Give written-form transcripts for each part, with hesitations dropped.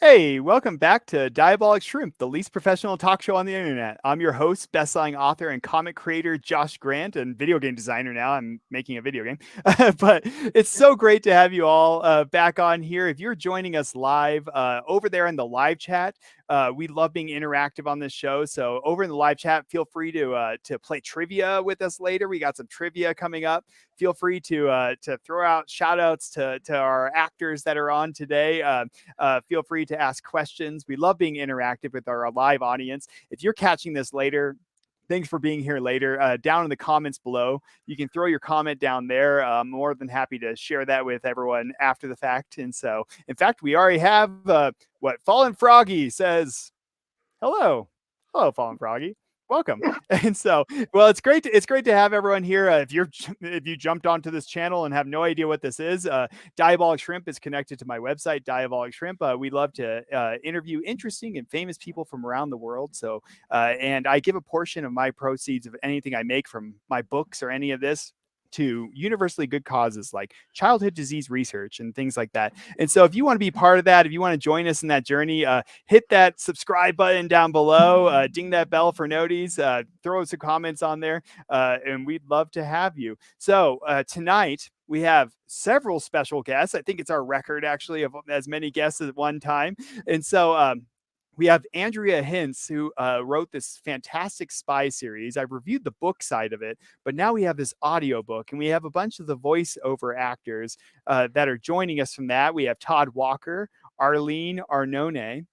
Hey, welcome back to Diabolic Shrimp, the least professional talk show on the internet. I'm your host, best-selling author and comic creator Josh Grant, and video game designer now. I'm making a video game. But it's so great to have you all back on here. If you're joining us live over there in the live chat, we love being interactive on this show. So over in the live chat, feel free to play trivia with us later. We got some trivia coming up. Feel free to throw out shout outs to our actors that are on today. Feel free to ask questions. We love being interactive with our live audience. If you're catching this later, thanks for being here later. Down in the comments below, you can throw your comment down there. I'm more than happy to share that with everyone after the fact. And so, in fact, we already have Fallen Froggy says, hello. Hello, Fallen Froggy. Welcome. And so, well, it's great to have everyone here. If you jumped onto this channel and have no idea what this is, Diabolic Shrimp is connected to my website, Diabolic Shrimp. We love to interview interesting and famous people from around the world. So, and I give a portion of my proceeds of anything I make from my books or any of this to universally good causes like childhood disease research and things like that. And so if you want to be part of that, if you want to join us in that journey, hit that subscribe button down below, ding that bell for noties, throw some comments on there, and we'd love to have you. So tonight, we have several special guests. I think it's our record, actually, of as many guests at one time. And so we have Andrea Hintz, who wrote this fantastic spy series. I've reviewed the book side of it, but now we have this audio book, and we have a bunch of the voiceover actors that are joining us from that. We have Tod Walker, Arlene Arnone,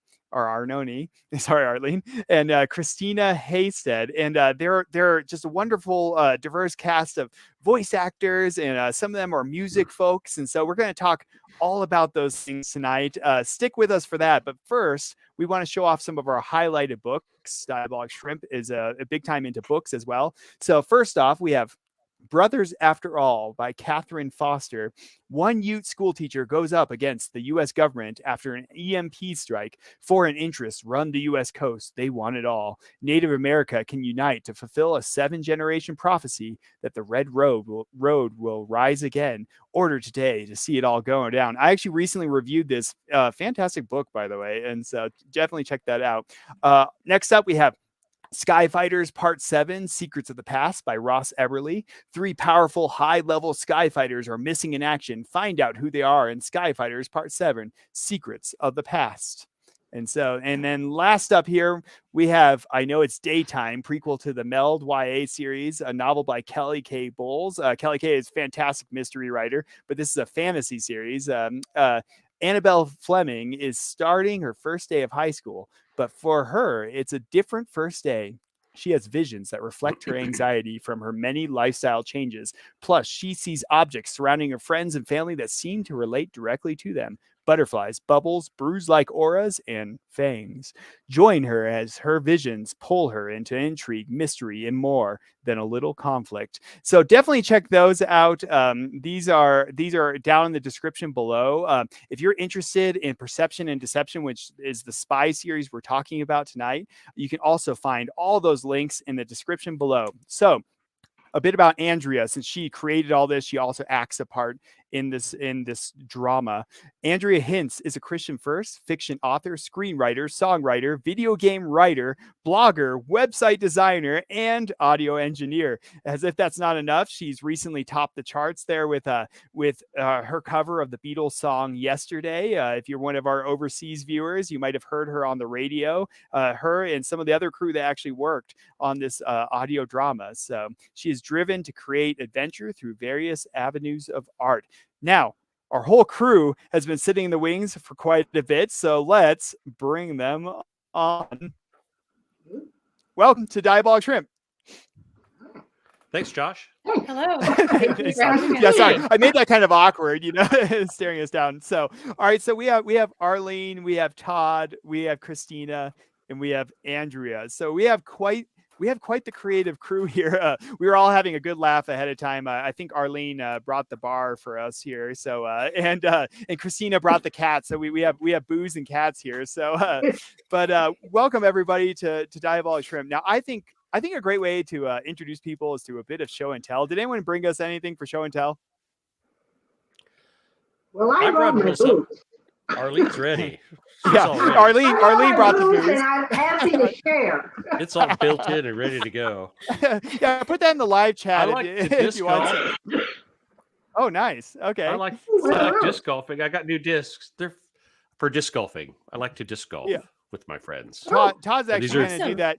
sorry, Arlene, and Christina Haystead. And they're just a wonderful, diverse cast of voice actors, and some of them are music folks. And so we're going to talk all about those things tonight. Stick with us for that. But first, we want to show off some of our highlighted books. Diabolic Shrimp is a big time into books as well. So first off, we have Brothers After All by Catherine Foster. One Ute school teacher goes up against the U.S. government after an EMP strike. Foreign interests run the U.S. coast. They want it all. Native America can unite to fulfill a 7-generation prophecy that the Red Road will rise again. Order today to see it all going down. I actually recently reviewed this fantastic book, by the way, and so definitely check that out. Next up, we have Fighters Part VII, Secrets of the Past by Ross Eberly. 3 powerful, high-level Skyfighters are missing in action. Find out who they are in Fighters Part VII, Secrets of the Past. And then last up here, we have I Know It's Daytime, prequel to the Meld YA series, a novel by Kelly K. Bowles. Kelly K. is a fantastic mystery writer, but this is a fantasy series. Annabelle Fleming is starting her first day of high school, but for her, it's a different first day. She has visions that reflect her anxiety from her many lifestyle changes. Plus, she sees objects surrounding her friends and family that seem to relate directly to them. Butterflies, bubbles, bruise-like auras, and fangs. Join her as her visions pull her into intrigue, mystery, and more than a little conflict. So definitely check those out. These are down in the description below. If you're interested in Perception and Deception, which is the spy series we're talking about tonight, you can also find all those links in the description below. So a bit about Andrea, since she created all this, she also acts a part in this drama. Andrea Hintz is a Christian First fiction author, screenwriter, songwriter, video game writer, blogger, website designer, and audio engineer. As if that's not enough, she's recently topped the charts there with her cover of the Beatles song Yesterday. If you're one of our overseas viewers, you might have heard her on the radio. Her and some of the other crew that actually worked on this audio drama. So she is driven to create adventure through various avenues of art. Now, our whole crew has been sitting in the wings for quite a bit, so let's bring them on. Welcome to Diabolic Shrimp. Thanks, Josh. Hello. Yeah, sorry. I made that kind of awkward, staring us down. So, all right. So we have Arlene, we have Tod, we have Christina, and we have Andrea. So we have quite the creative crew here. We were all having a good laugh ahead of time. I think Arlene brought the bar for us here. So and Christina brought the cat. So we have booze and cats here. So but welcome everybody to Diabolic Shrimp. Now I think a great way to introduce people is to a bit of show and tell. Did anyone bring us anything for show and tell? Well, I brought my booze. Arlene's ready. Yeah, Arlene brought the booze. And I'm happy to share. It's all built in and ready to go. Yeah, put that in the live chat. I like if disc you want golf. to. Oh, nice. Okay. I like disc golfing. I got new discs. They're for disc golfing. I like to disc golf with my friends. Todd's actually going to do that.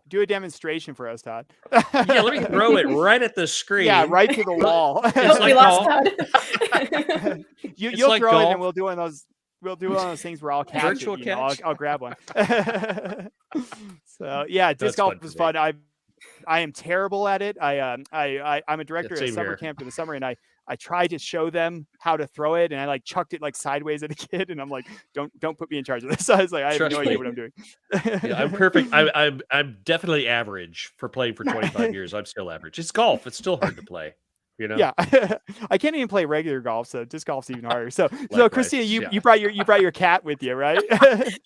Do a demonstration for us, Todd. Yeah, let me throw it right at the screen. Yeah, right to the wall. We lost Todd. You'll like throw golf. it, and we'll do one of those. We'll do one of those things where I'll catch Virtual it. catch? I'll grab one. So yeah, disc golf was fun. I am terrible at it. I'm a director at summer camp in the summer, and I tried to show them how to throw it, and I like chucked it like sideways at a kid, and I'm like, don't put me in charge of this. So I was like, I have no idea what I'm doing. Yeah, I'm perfect. I'm definitely average for playing for 25 years. I'm still average. It's golf. It's still hard to play. You know? Yeah, I can't even play regular golf, so disc golf's even harder. So Christina, you brought your cat with you, right?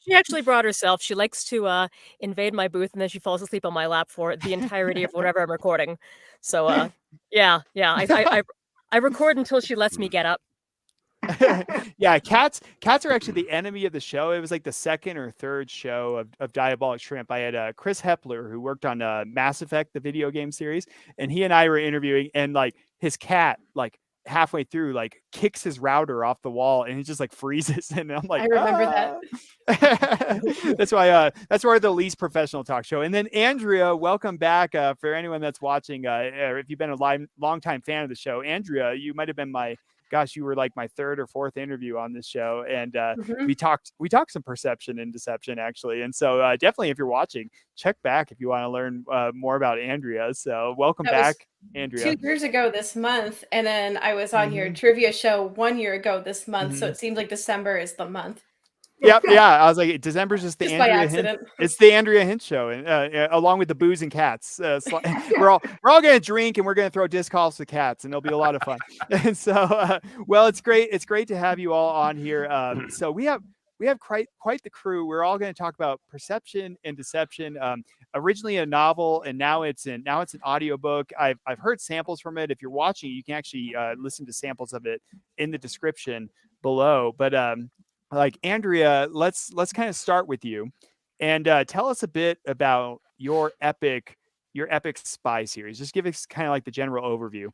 She actually brought herself. She likes to invade my booth, and then she falls asleep on my lap for the entirety of whatever I'm recording. So yeah, I record until she lets me get up. Yeah, cats are actually the enemy of the show. It was like the second or third show of Diabolic Shrimp. I had Chris Hepler, who worked on Mass Effect, the video game series, and he and I were interviewing, and like his cat, like halfway through, like kicks his router off the wall, and he just like freezes. And I'm like, I remember that. That's why that's why the least professional talk show. And then Andrea, welcome back. For anyone that's watching, if you've been a long-time fan of the show, Andrea, you might have been you were like my third or fourth interview on this show, and we talked some perception and deception actually. And so definitely, if you're watching, check back if you want to learn more about Andrea. So welcome back, Andrea. 2 years ago this month, and then I was on your trivia show 1 year ago this month. So it seems like December is the month. Yep, yeah. I was like, December's just the Andrea Hintz. It's the Andrea Hintz show, and along with the booze and cats. We're all gonna drink, and we're gonna throw disc golfs with cats, and it'll be a lot of fun. And so, well, it's great. It's great to have you all on here. So we have quite the crew. We're all going to talk about perception and deception. Originally a novel, and now it's an audiobook. I've heard samples from it. If you're watching, you can actually listen to samples of it in the description below. But like Andrea, let's kind of start with you, and tell us a bit about your epic spy series. Just give us kind of like the general overview.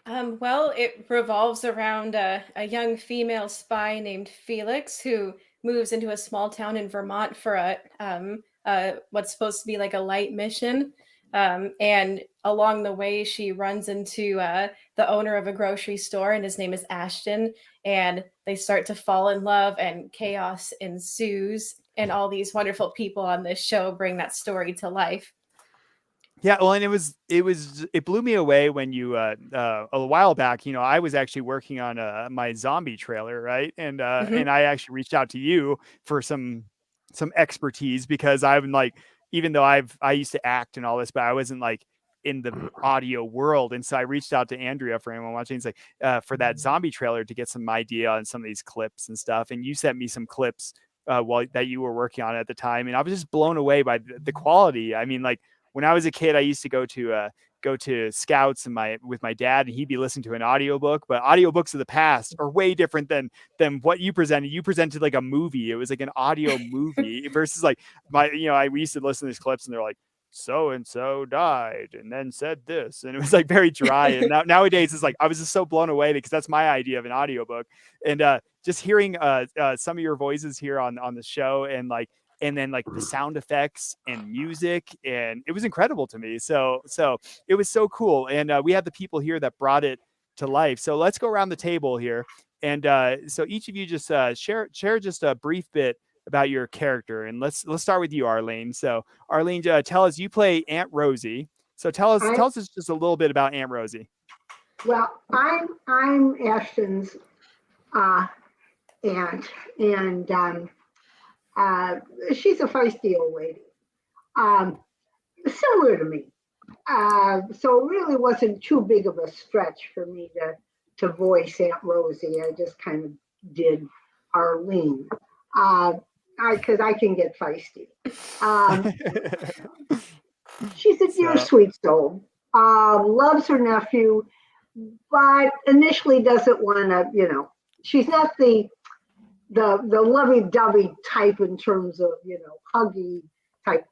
Well, it revolves around a young female spy named Felix who moves into a small town in Vermont for what's supposed to be like a light mission. And along the way, she runs into the owner of a grocery store, and his name is Ashton. And they start to fall in love, and chaos ensues. And all these wonderful people on this show bring that story to life. Yeah, well, and it blew me away when you a while back, I was actually working on my zombie trailer, right? And and I actually reached out to you for some expertise, because I'm like, even though I used to act and all this, but I wasn't like in the audio world. And so I reached out to Andrea, for anyone watching, it's like for that zombie trailer, to get some idea on some of these clips and stuff. And you sent me some clips that you were working on at the time, and I was just blown away by the quality. I mean, like, when I was a kid, I used to go to scouts with my dad, and he'd be listening to an audiobook, but audiobooks of the past are way different than what you presented. You presented like a movie. It was like an audio movie versus like we used to listen to these clips, and they're like, so-and-so died and then said this. And it was like very dry. And nowadays it's like, I was just so blown away, because that's my idea of an audiobook. And just hearing some of your voices here on the show, and then like the sound effects and music, and it was incredible to me. So it was so cool. And we had the people here that brought it to life. So let's go around the table here. And so each of you just share just a brief bit about your character. And let's start with you, Arlene. So Arlene, tell us, you play Aunt Rosie. So tell us just a little bit about Aunt Rosie. Well, I'm Ashton's aunt, and she's a feisty old lady, similar to me. So it really wasn't too big of a stretch for me to voice Aunt Rosie. I just kind of did Arlene, because I can get feisty. She's a dear, sweet soul. Loves her nephew, but initially doesn't want to. She's not the the lovey-dovey type in terms of, huggy type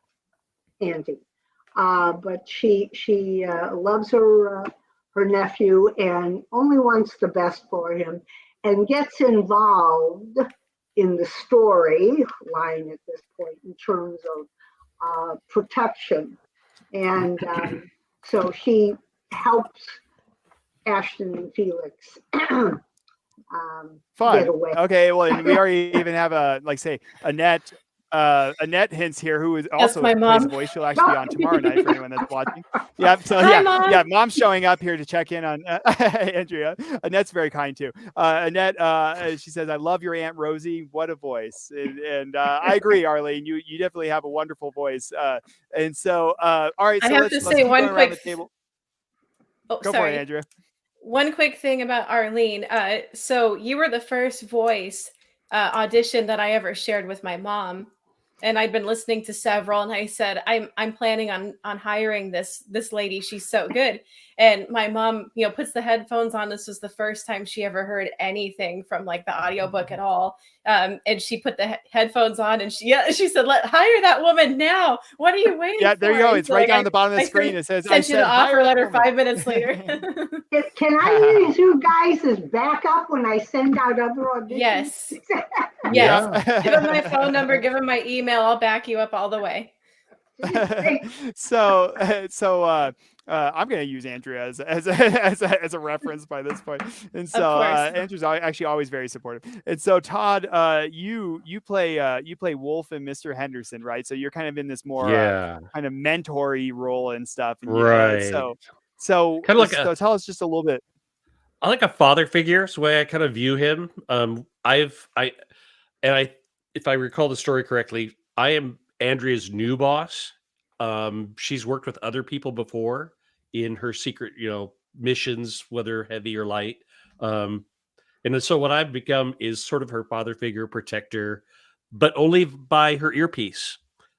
auntie. But she loves her nephew and only wants the best for him, and gets involved in the story line at this point in terms of protection. And so she helps Ashton and Felix Fun. get away. Okay, well, and we already even have Annette Hintz here, who is also my plays mom. a voice. She'll actually be on tomorrow night for anyone that's watching. Yeah, so Hi, Mom. Mom's showing up here to check in on Andrea. Annette's very kind too. Annette, she says, "I love your Aunt Rosie. What a voice!" And I agree, Arlene. You definitely have a wonderful voice. And so, all right. So I have let's to say keep one going around quick. the table. Oh, Go for sorry. it, Andrea. One quick thing about Arlene. So you were the first voice audition that I ever shared with my mom, and I'd been listening to several, and I said, I'm planning on hiring this lady. She's so good. And my mom, puts the headphones on. This was the first time she ever heard anything from like the audiobook at all. And she put the headphones on, and she said, hire that woman now. What are you waiting for? Yeah, there you go. It's right down the bottom of the I screen. It says, sent you the offer letter 5 minutes later. Can I use you guys as backup when I send out other auditions? Yes. Yeah. Yes. Give him my phone number. Give him my email. I'll back you up all the way. So I'm going to use Andrea as a reference by this point. And so Andrew's actually always very supportive. And so Tod, you play Wolf and Mr. Henderson, right? So you're kind of in this more kind of mentor-y role and stuff. And Right. So kind of like so tell us just a little bit. I like a father figure. Is the way I kind of view him. If I recall the story correctly, I am Andrea's new boss. She's worked with other people before in her secret, missions, whether heavy or light. And so what I've become is sort of her father figure, protector, but only by her earpiece.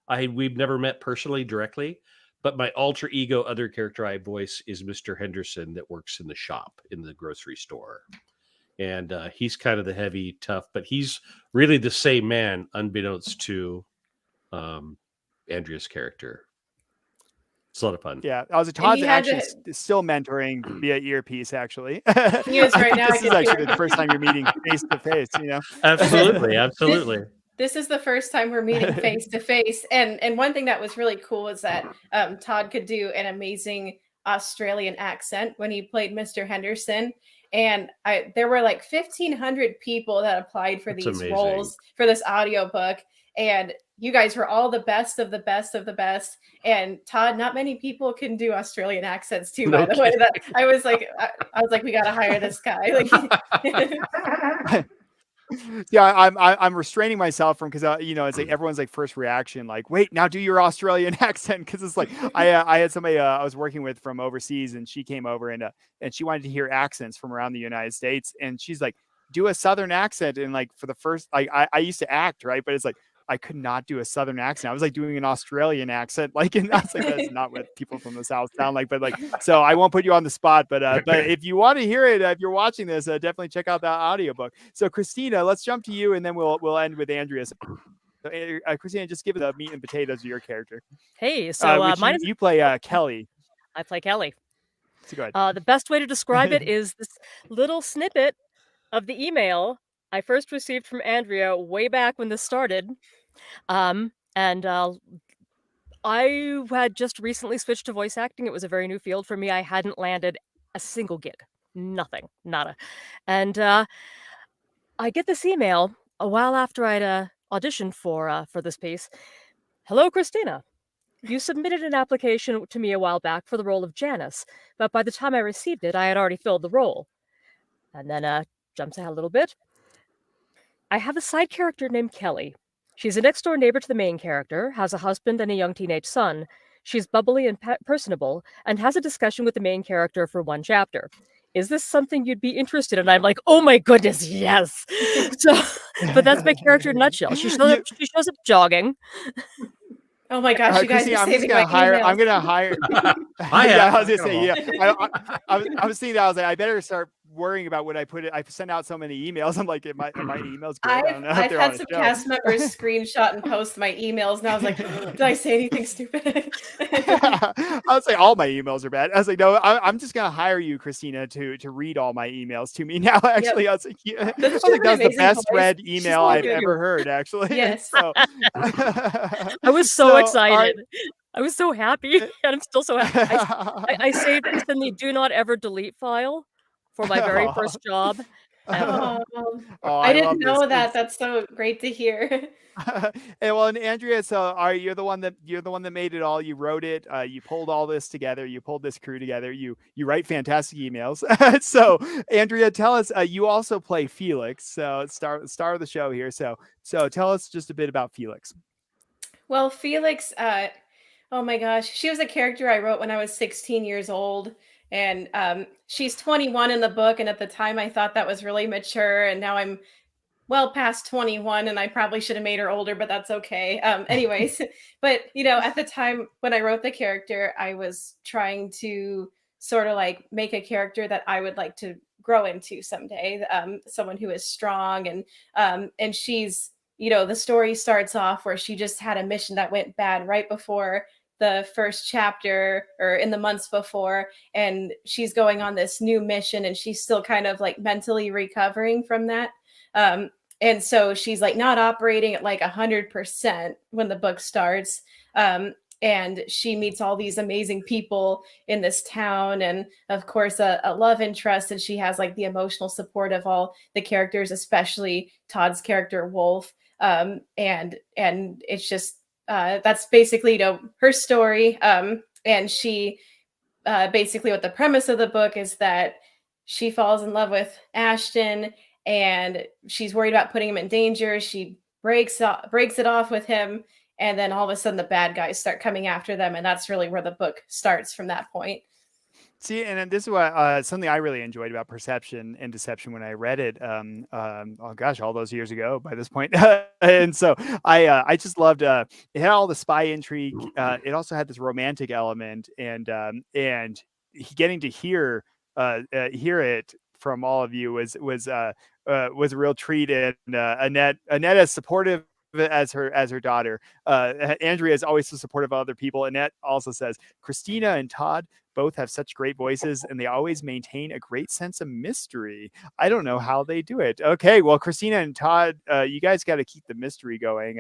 We've never met personally directly, but my alter ego, other character I voice is Mr. Henderson that works in the shop in the grocery store. And he's kind of the heavy, tough, but he's really the same man, unbeknownst to Andrea's character. It's a lot of fun. Yeah, Todd's actually still mentoring via earpiece. Actually, he is right now. This is actually the first time you're meeting face to face. Absolutely. This is the first time we're meeting face to face, and one thing that was really cool is that Tod could do an amazing Australian accent when he played Mr. Henderson. And there were like 1,500 people that applied for these roles for this audiobook. And you guys were all the best of the best of the best. And Tod, not many people can do Australian accents too, by the way. That I was like, we got to hire this guy. Like, yeah, I'm restraining myself from, because it's like everyone's like first reaction, like, wait, now do your Australian accent, because it's like I had somebody I was working with from overseas, and she came over and she wanted to hear accents from around the United States, and she's like, do a Southern accent, and like for the first, like I used to act, right, but it's like I could not do a Southern accent. I was like doing an Australian accent, like, and that's like, that's not what people from the South sound like. But like, so I won't put you on the spot, but if you want to hear it, if you're watching this, definitely check out that audiobook. So Christina, let's jump to you, and then we'll end with Andrea. So, Christina, just give the meat and potatoes of your character. Hey, so you play Kelly. I play Kelly. So go ahead. The best way to describe it is this little snippet of the email I first received from Andrea way back when this started. I had just recently switched to voice acting. It was a very new field for me. I hadn't landed a single gig. Nothing. Nada. And I get this email a while after I'd auditioned for this piece. Hello, Christina. You submitted an application to me a while back for the role of Janice, but by the time I received it, I had already filled the role. And then jumps ahead a little bit. I have a side character named Kelly. She's a next-door neighbor to the main character, has a husband and a young teenage son. She's bubbly and personable, and has a discussion with the main character for one chapter. Is this something you'd be interested in? I'm like, oh my goodness, yes. So, but that's my character in a nutshell. She shows up jogging. Oh my gosh, you guys are saving my emails. I'm gonna hire. I was gonna say, yeah. I was thinking that. I was like, I better start worrying about when I put it. I send out so many emails. I'm like, are my emails good? I don't know if I've they're on had a some show. cast members screenshot and post my emails, and I was like, did I say anything stupid? I was like, all my emails are bad. I was like, no, I'm just gonna hire you, Christina, to read all my emails to me now. Actually, I was like, yeah. I was like, that's the best read email I've ever heard. Actually, yes. So I was so excited. I was so happy, and I'm still so happy. I saved this in the do not ever delete file for my very first job. I I didn't love this. know that. That's so great to hear. And Andrea, so you're the one that made it all. You wrote it. You pulled all this together. You pulled this crew together. You write fantastic emails. So Andrea, tell us. You also play Felix. So star of the show here. So tell us just a bit about Felix. Well, Felix, oh my gosh, she was a character I wrote when I was 16 years old. And she's 21 in the book. And at the time, I thought that was really mature. And now I'm well past 21, and I probably should have made her older, but that's okay. Anyways, but at the time when I wrote the character, I was trying to sort of like make a character that I would like to grow into someday. Someone who is strong, and she's, the story starts off where she just had a mission that went bad right before the first chapter, or in the months before, and she's going on this new mission, and she's still kind of like mentally recovering from that. And so she's like not operating at like 100% when the book starts. And she meets all these amazing people in this town, and of course a love interest, and she has like the emotional support of all the characters, especially Todd's character Wolf. And it's just that's basically her story. And she basically, what the premise of the book is, that she falls in love with Ashton, and she's worried about putting him in danger. She breaks it off with him, and then all of a sudden the bad guys start coming after them, and that's really where the book starts from that point. See, and this is what something I really enjoyed about Perception and Deception when I read it. Oh gosh, all those years ago by this point. And so I just loved it had all the spy intrigue. It also had this romantic element, and getting to hear it from all of you was a real treat. And Annette as supportive as her daughter. Andrea is always so supportive of other people. Annette also says Christina and Todd both have such great voices, and they always maintain a great sense of mystery. I don't know how they do it. Okay, well, Christina and Todd, you guys got to keep the mystery going.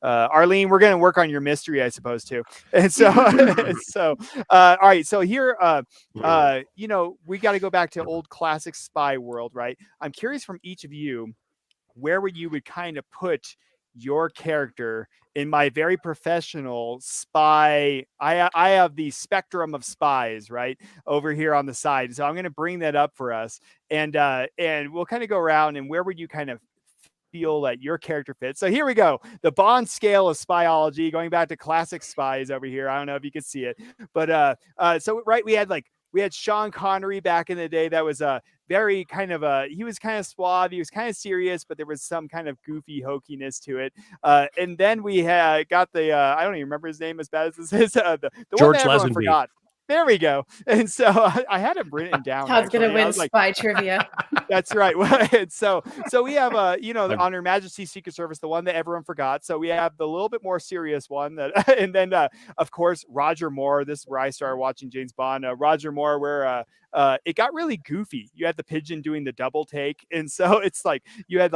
Arlene, we're going to work on your mystery, I suppose, too. And so, all right. So here, we got to go back to old classic spy world, right? I'm curious from each of you, where you would kind of put your character in my very professional spy. I have the spectrum of spies right over here on the side. So I'm going to bring that up for us, and we'll kind of go around, and where would you kind of feel that your character fits? So here we go. The Bond scale of spyology, going back to classic spies over here. I don't know if you can see it, but so right, we had Sean Connery back in the day. That was very kind of he was kind of suave, he was kind of serious, but there was some kind of goofy hokiness to it. And then we had got the I don't even remember his name, as bad as this is, the George one that everyone Lazenby. Forgot. There we go. And so I had him written down. Todd's going to win like, spy trivia. That's right. So we have on Her Majesty's Secret Service, the one that everyone forgot. So we have the little bit more serious one that, and then of course Roger Moore. This is where I started watching James Bond. Roger Moore, where it got really goofy. You had the pigeon doing the double take, and so it's like you had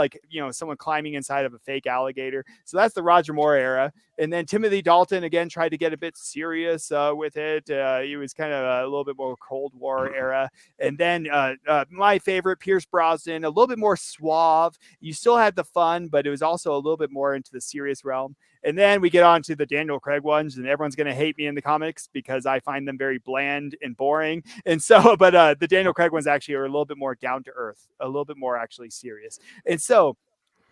someone climbing inside of a fake alligator. So that's the Roger Moore era. And then Timothy Dalton again tried to get a bit serious with it. He was kind of a little bit more Cold War era. And then my favorite, Pierce Brosnan, a little bit more suave. You still had the fun, but it was also a little bit more into the serious realm. And then we get on to the Daniel Craig ones, and everyone's going to hate me in the comics because I find them very bland and boring. And so, but the Daniel Craig ones actually are a little bit more down to earth, a little bit more actually serious. And so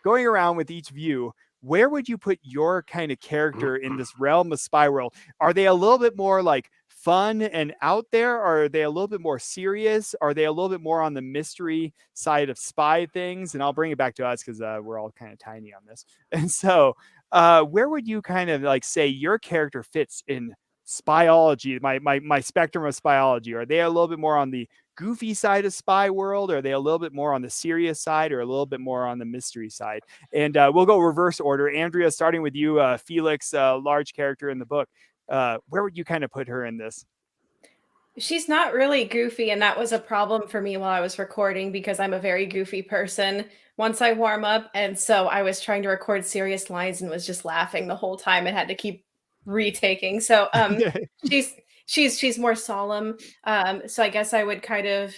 going around with each of you, where would you put your kind of character in this realm of spy world? Are they a little bit more like fun and out there? Or are they a little bit more serious? Are they a little bit more on the mystery side of spy things? And I'll bring it back to us because we're all kind of tiny on this. And so where would you kind of like say your character fits in spyology, my spectrum of spyology? Are they a little bit more on the goofy side of spy world? Or are they a little bit more on the serious side, or a little bit more on the mystery side? And we'll go reverse order. Andrea, starting with you, Felix, large character in the book. Where would you kind of put her in this? She's not really goofy, and that was a problem for me while I was recording because I'm a very goofy person once I warm up. And so I was trying to record serious lines and was just laughing the whole time and had to keep retaking. So she's more solemn. So I guess I would kind of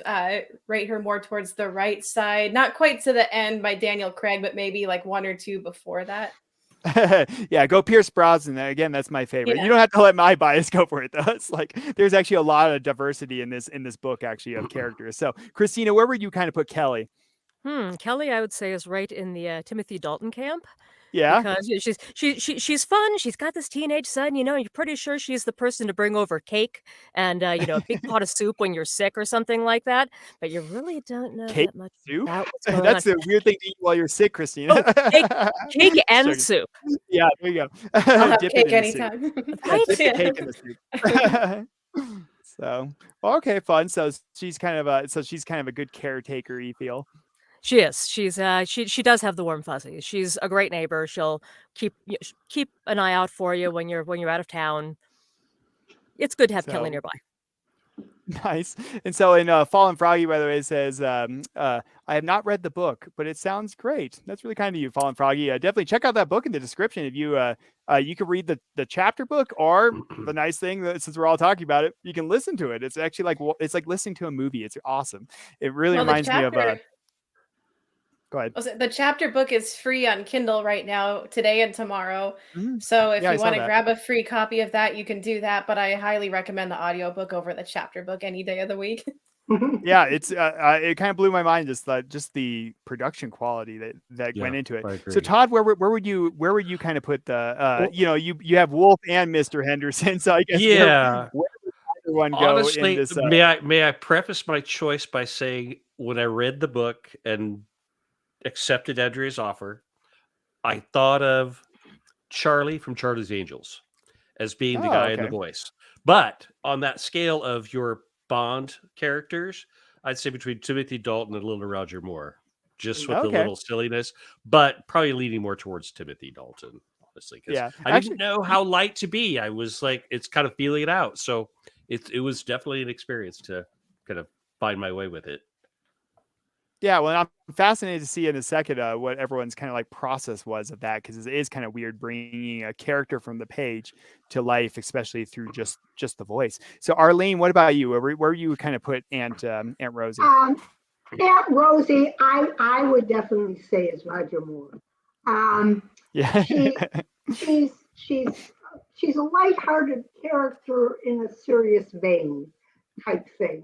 rate her more towards the right side, not quite to the end by Daniel Craig, but maybe like one or two before that. Yeah, go Pierce Brosnan. Again, that's my favorite. Yeah. You don't have to let my bias go for it though. It's like there's actually a lot of diversity in this book actually of characters. So Christina, where would you kind of put Kelly? Kelly, I would say, is right in the Timothy Dalton camp. Yeah. Because she's fun. She's got this teenage son, you're pretty sure she's the person to bring over cake and a big pot of soup when you're sick or something like that. But you really don't know Cake that much soup? about what's going That's on. the weird thing to eat while you're sick, Christina. Oh, cake and soup. Yeah, there you go. I'll have Dip it cake in the soup. anytime. Yeah, dip the cake in the soup. So, well, okay, fun. So she's kind of a good caretaker, you feel. She is. She does have the warm fuzzies. She's a great neighbor. She'll keep an eye out for you when you're out of town. It's good to have Kelly nearby. Nice. And so in Fallen Froggy, by the way, it says, I have not read the book, but it sounds great. That's really kind of you, Fallen Froggy. Definitely check out that book in the description. If you you can read the chapter book, or the nice thing that since we're all talking about it, you can listen to it. It's actually like listening to a movie. It's awesome. It really reminds me of go ahead. The chapter book is free on Kindle right now, today and tomorrow. So if you want to grab a free copy of that, you can do that. But I highly recommend the audiobook over the chapter book any day of the week. Yeah, it's it kind of blew my mind just the production quality that went into it. So Todd, where would you kind of put the you have Wolf and Mr. Henderson, so I guess where would everyone go? Honestly, in this, may I preface my choice by saying when I read the book and accepted Andrea's offer, I thought of Charlie from Charlie's Angels as being the guy in the voice. But on that scale of your Bond characters, I'd say between Timothy Dalton and little Roger Moore, just with the little silliness, but probably leaning more towards Timothy Dalton, honestly, because I didn't know how light to be. I was like, it's kind of feeling it out. So it was definitely an experience to kind of find my way with it. Yeah, well, I'm fascinated to see in a second what everyone's kind of like process was of that, because it is kind of weird bringing a character from the page to life, especially through just the voice. So, Arlene, what about you? Where you kind of put Aunt Rosie? Aunt Rosie, I would definitely say is Roger Moore. Yeah, she's a lighthearted character in a serious vein type thing.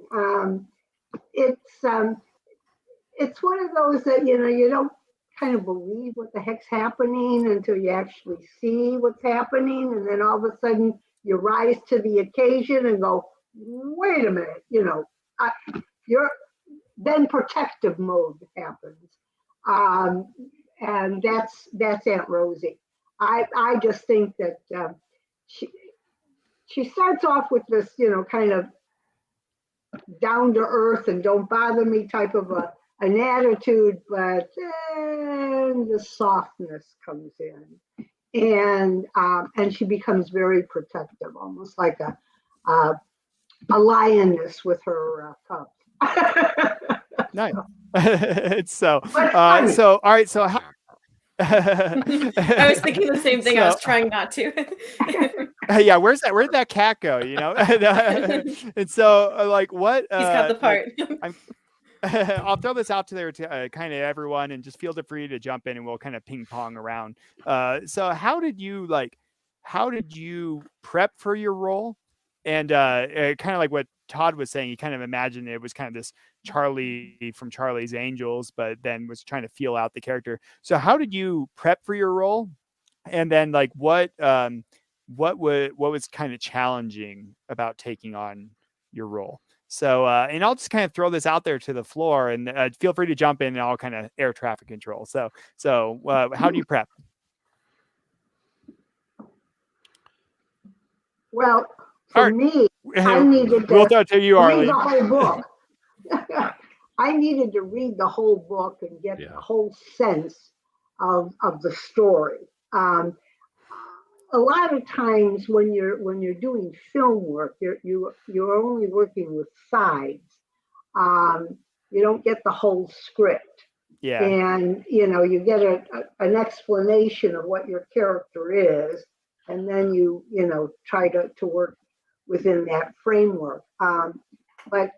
It's one of those that, you don't kind of believe what the heck's happening until you actually see what's happening. And then all of a sudden you rise to the occasion and go, wait a minute, then protective mode happens. And that's Aunt Rosie. I just think that she starts off with this, kind of down to earth and don't bother me type of an attitude, but then the softness comes in, and she becomes very protective, almost like a lioness with her cubs. Nice. So all right. So how... I was thinking the same thing. I was trying not to. Yeah, where'd that cat go? And so like what? He's got the part. I'll throw this out to there to kind of everyone, and just feel free to jump in, and we'll kind of ping pong around. So how did you prep for your role? And kind of like what Todd was saying, he kind of imagined it was kind of this Charlie from Charlie's Angels, but then was trying to feel out the character. So how did you prep for your role? And then like what was kind of challenging about taking on your role? So, and I'll just kind of throw this out there to the floor, and feel free to jump in, and I'll kind of air traffic control. So how do you prep? Well, for me, I needed to we'll throw it to you, read Arlene. the whole book. I needed to read the whole book and get the whole sense of the story. A lot of times when you're doing film work, you're only working with sides. You don't get the whole script. Yeah. And you get an explanation of what your character is, and then you try to work within that framework. But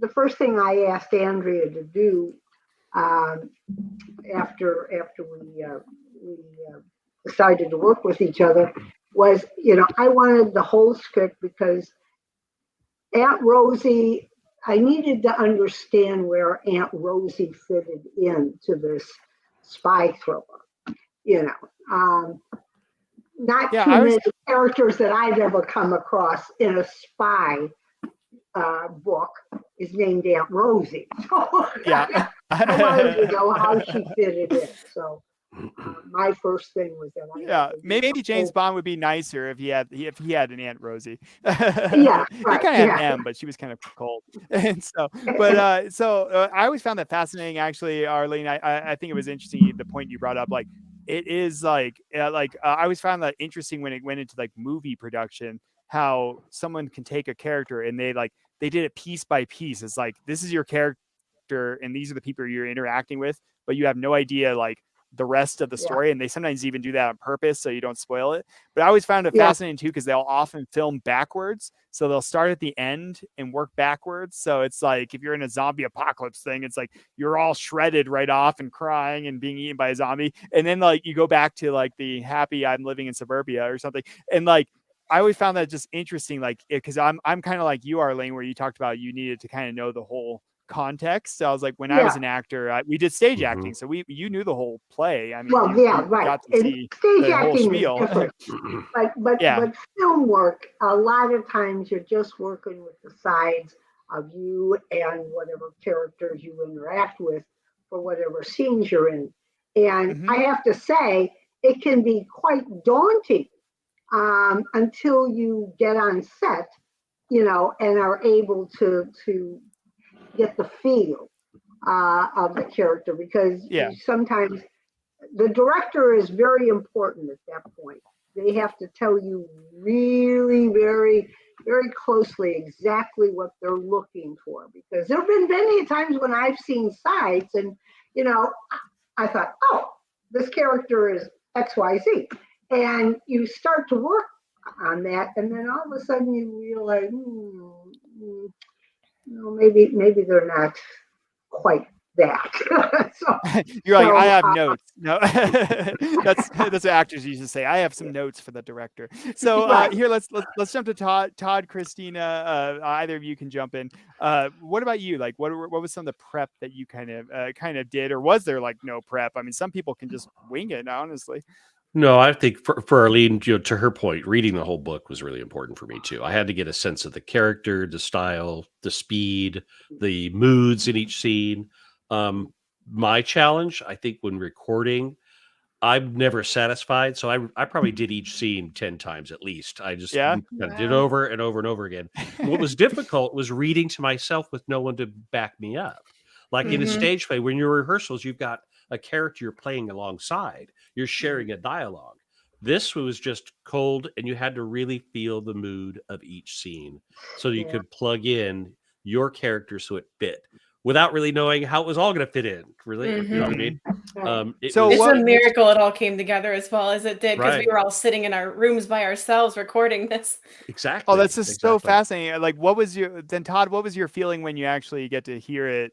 the first thing I asked Andrea to do after we decided to work with each other was, I wanted the whole script, because Aunt Rosie, I needed to understand where Aunt Rosie fitted into this spy thriller. Not too many characters that I've ever come across in a spy book is named Aunt Rosie. So Yeah. I wanted to know how she fitted in. So my first thing was that maybe James Bond would be nicer if he had an Aunt Rosie. Yeah, right. He kind of had an M, but she was kind of cold. And so, I always found that fascinating. Actually, Arlene, I think it was interesting the point you brought up. Like, it is I always found that interesting when it went into like movie production, how someone can take a character and they did it piece by piece. It's like, this is your character and these are the people you're interacting with, but you have no idea like the rest of the story. And they sometimes even do that on purpose so you don't spoil it. But I always found it fascinating too, because they'll often film backwards. So they'll start at the end and work backwards. So it's like, if you're in a zombie apocalypse thing, it's like you're all shredded right off and crying and being eaten by a zombie. And then like you go back to like the happy, I'm living in suburbia or something. And like, I always found that just interesting, like, because I'm kind of like you, Arlene, where you talked about you needed to kind of know the whole context. So I was like, when I was an actor, we did stage acting, so you knew the whole play. I mean, right. Got to see stage the whole acting spiel. is different. but film work, a lot of times you're just working with the sides of you and whatever characters you interact with for whatever scenes you're in. And I have to say, it can be quite daunting until you get on set, and are able to get the feel of the character, because sometimes the director is very important at that point. They have to tell you really very, very closely exactly what they're looking for, because there have been many times when I've seen sides and, I thought, oh, this character is XYZ. And you start to work on that, and then all of a sudden you realize, maybe they're not quite that. You're like, I have notes. No, that's what actors used to say. I have some notes for the director. So here, let's jump to Todd, Christina. Either of you can jump in. What about you? Like, what was some of the prep that you kind of did, or was there like no prep? I mean, some people can just wing it, honestly. No, I think for Arlene, to her point, reading the whole book was really important for me too. I had to get a sense of the character, the style, the speed, the moods in each scene. My challenge, I think, when recording, I'm never satisfied. So I probably did each scene 10 times at least. I just kind of did it over and over and over again. What was difficult was reading to myself with no one to back me up. Like in a stage play, when you're rehearsals, you've got a character you're playing alongside. You're sharing a dialogue. This was just cold, and you had to really feel the mood of each scene so you could plug in your character so it fit without really knowing how it was all going to fit in. Really, you know what I mean? It's a miracle it all came together as well as it did, because we were all sitting in our rooms by ourselves recording this. Exactly. Oh, that's just so fascinating. Like, Todd, what was your feeling when you actually get to hear it?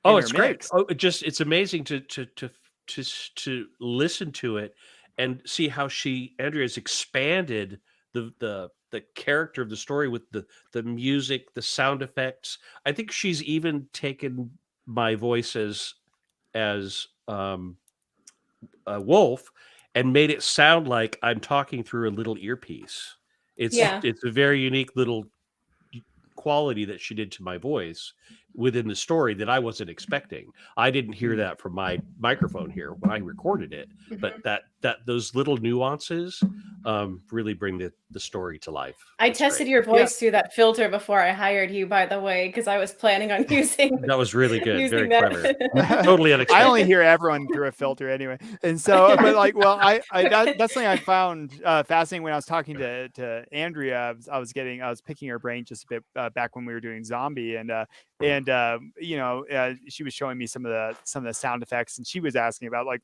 Oh, it's great. Oh, it's amazing to listen to it and see how Andrea's expanded the character of the story with the music, the sound effects. I think she's even taken my voice as Wolf and made it sound like I'm talking through a little earpiece. It's a very unique little quality that she did to my voice, within the story that I wasn't expecting. I didn't hear that from my microphone here when I recorded it, but those little nuances really bring the story to life. I It's tested great. your voice through that filter before I hired you, by the way, because I was planning on using That was really good. Very using that. clever. Totally unexpected. I only hear everyone through a filter anyway, and so, but like, well, that's something I found fascinating when I was talking to Andrea. I was picking her brain just a bit back when we were doing Zombie, and she was showing me some of the sound effects, and she was asking about like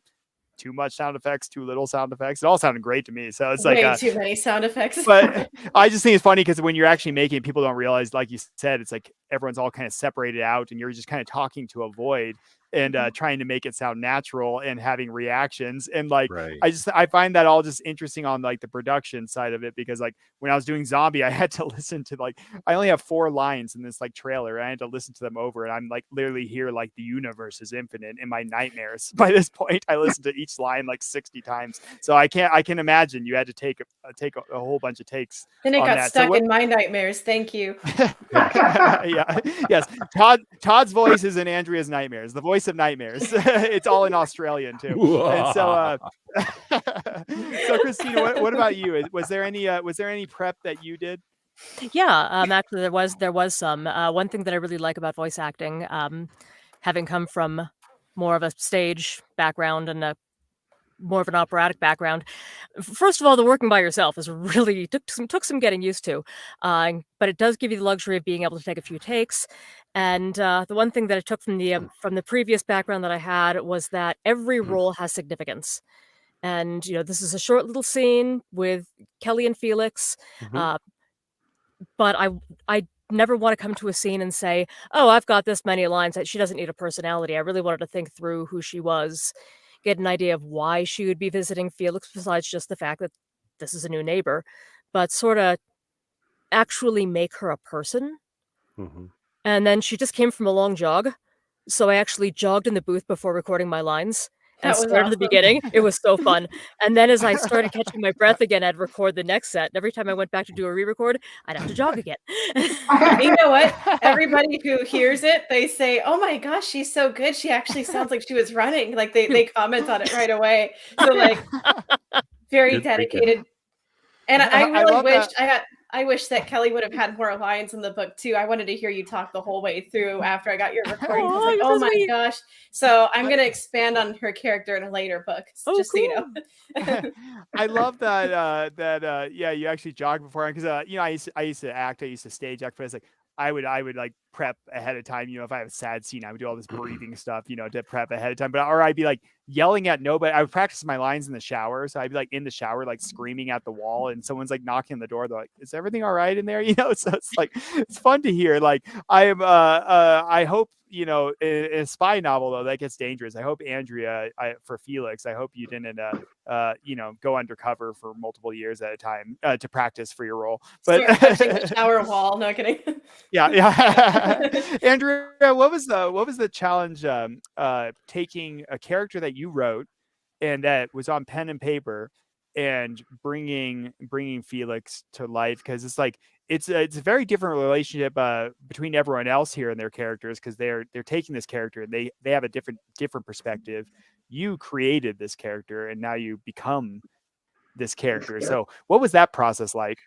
too much sound effects, too little sound effects. It all sounded great to me. So it's like way too many sound effects. But I just think it's funny because when you're actually making it, people don't realize, like you said, it's like everyone's all kind of separated out and you're just kind of talking to a void and trying to make it sound natural and having reactions. And like, Right. I find that all just interesting on like the production side of it, because like when I was doing Zombie, I had to listen to like, I only have 4 lines in this like trailer. I had to listen to them over, and I'm like literally hear like the universe is infinite in my nightmares. By this point, I listened to each line like 60 times. So I can imagine you had to take a whole bunch of takes. Then it on got that. stuck So what- in my nightmares. Thank you. yeah. Yes. Todd's voice is in Andrea's nightmares. The voice of nightmares. It's all in Australian too. And so, so Christina, what about you? Was there any prep that you did? Yeah, actually, there was some. One thing that I really like about voice acting, having come from more of a stage background and more of an operatic background. First of all, the working by yourself is really took some getting used to, but it does give you the luxury of being able to take a few takes. And the one thing that I took from the previous background that I had was that every role has significance. And this is a short little scene with Kelly and Felix, but I never want to come to a scene and say, "Oh, I've got this many lines that she doesn't need a personality." I really wanted to think through who she was, get an idea of why she would be visiting Felix, besides just the fact that this is a new neighbor, but sort of actually make her a person. And then she just came from a long jog, so I actually jogged in the booth before recording my lines. And That was started at the awesome. beginning. It was so fun. And then as I started catching my breath again, I'd record the next set. And every time I went back to do a re-record, I'd have to jog again. You know what? Everybody who hears it, they say, "Oh my gosh, she's so good. She actually sounds like she was running." Like they comment on it right away. So like very Good thinking. dedicated. And I I really love wished that. I wish that Kelly would have had more lines in the book too. I wanted to hear you talk the whole way through after I got your recording. I was Oh, like, you're oh so my sweet. gosh. So I'm gonna expand on her character in a later book. Oh, Just so you know. I love that you actually jogged beforehand, because I used to act, I used to stage act, but it's like I would like prep ahead of time. If I have a sad scene, I would do all this breathing stuff, to prep ahead of time. Or I'd be like yelling at nobody. I would practice my lines in the shower, so I'd be like in the shower, like screaming at the wall, and someone's like knocking on the door. They're like, "Is everything all right in there?" So it's like it's fun to hear. Like I hope in a spy novel though that gets dangerous. I hope Andrea, for Felix, I hope you didn't go undercover for multiple years at a time to practice for your role. But Start touching the shower wall. No kidding. yeah. Andrea, what was the challenge taking a character that you wrote and that was on pen and paper and bringing Felix to life? Because it's like it's a very different relationship between everyone else here and their characters, because they're taking this character and they have a different perspective. You created this character and now you become this character. So what was that process like?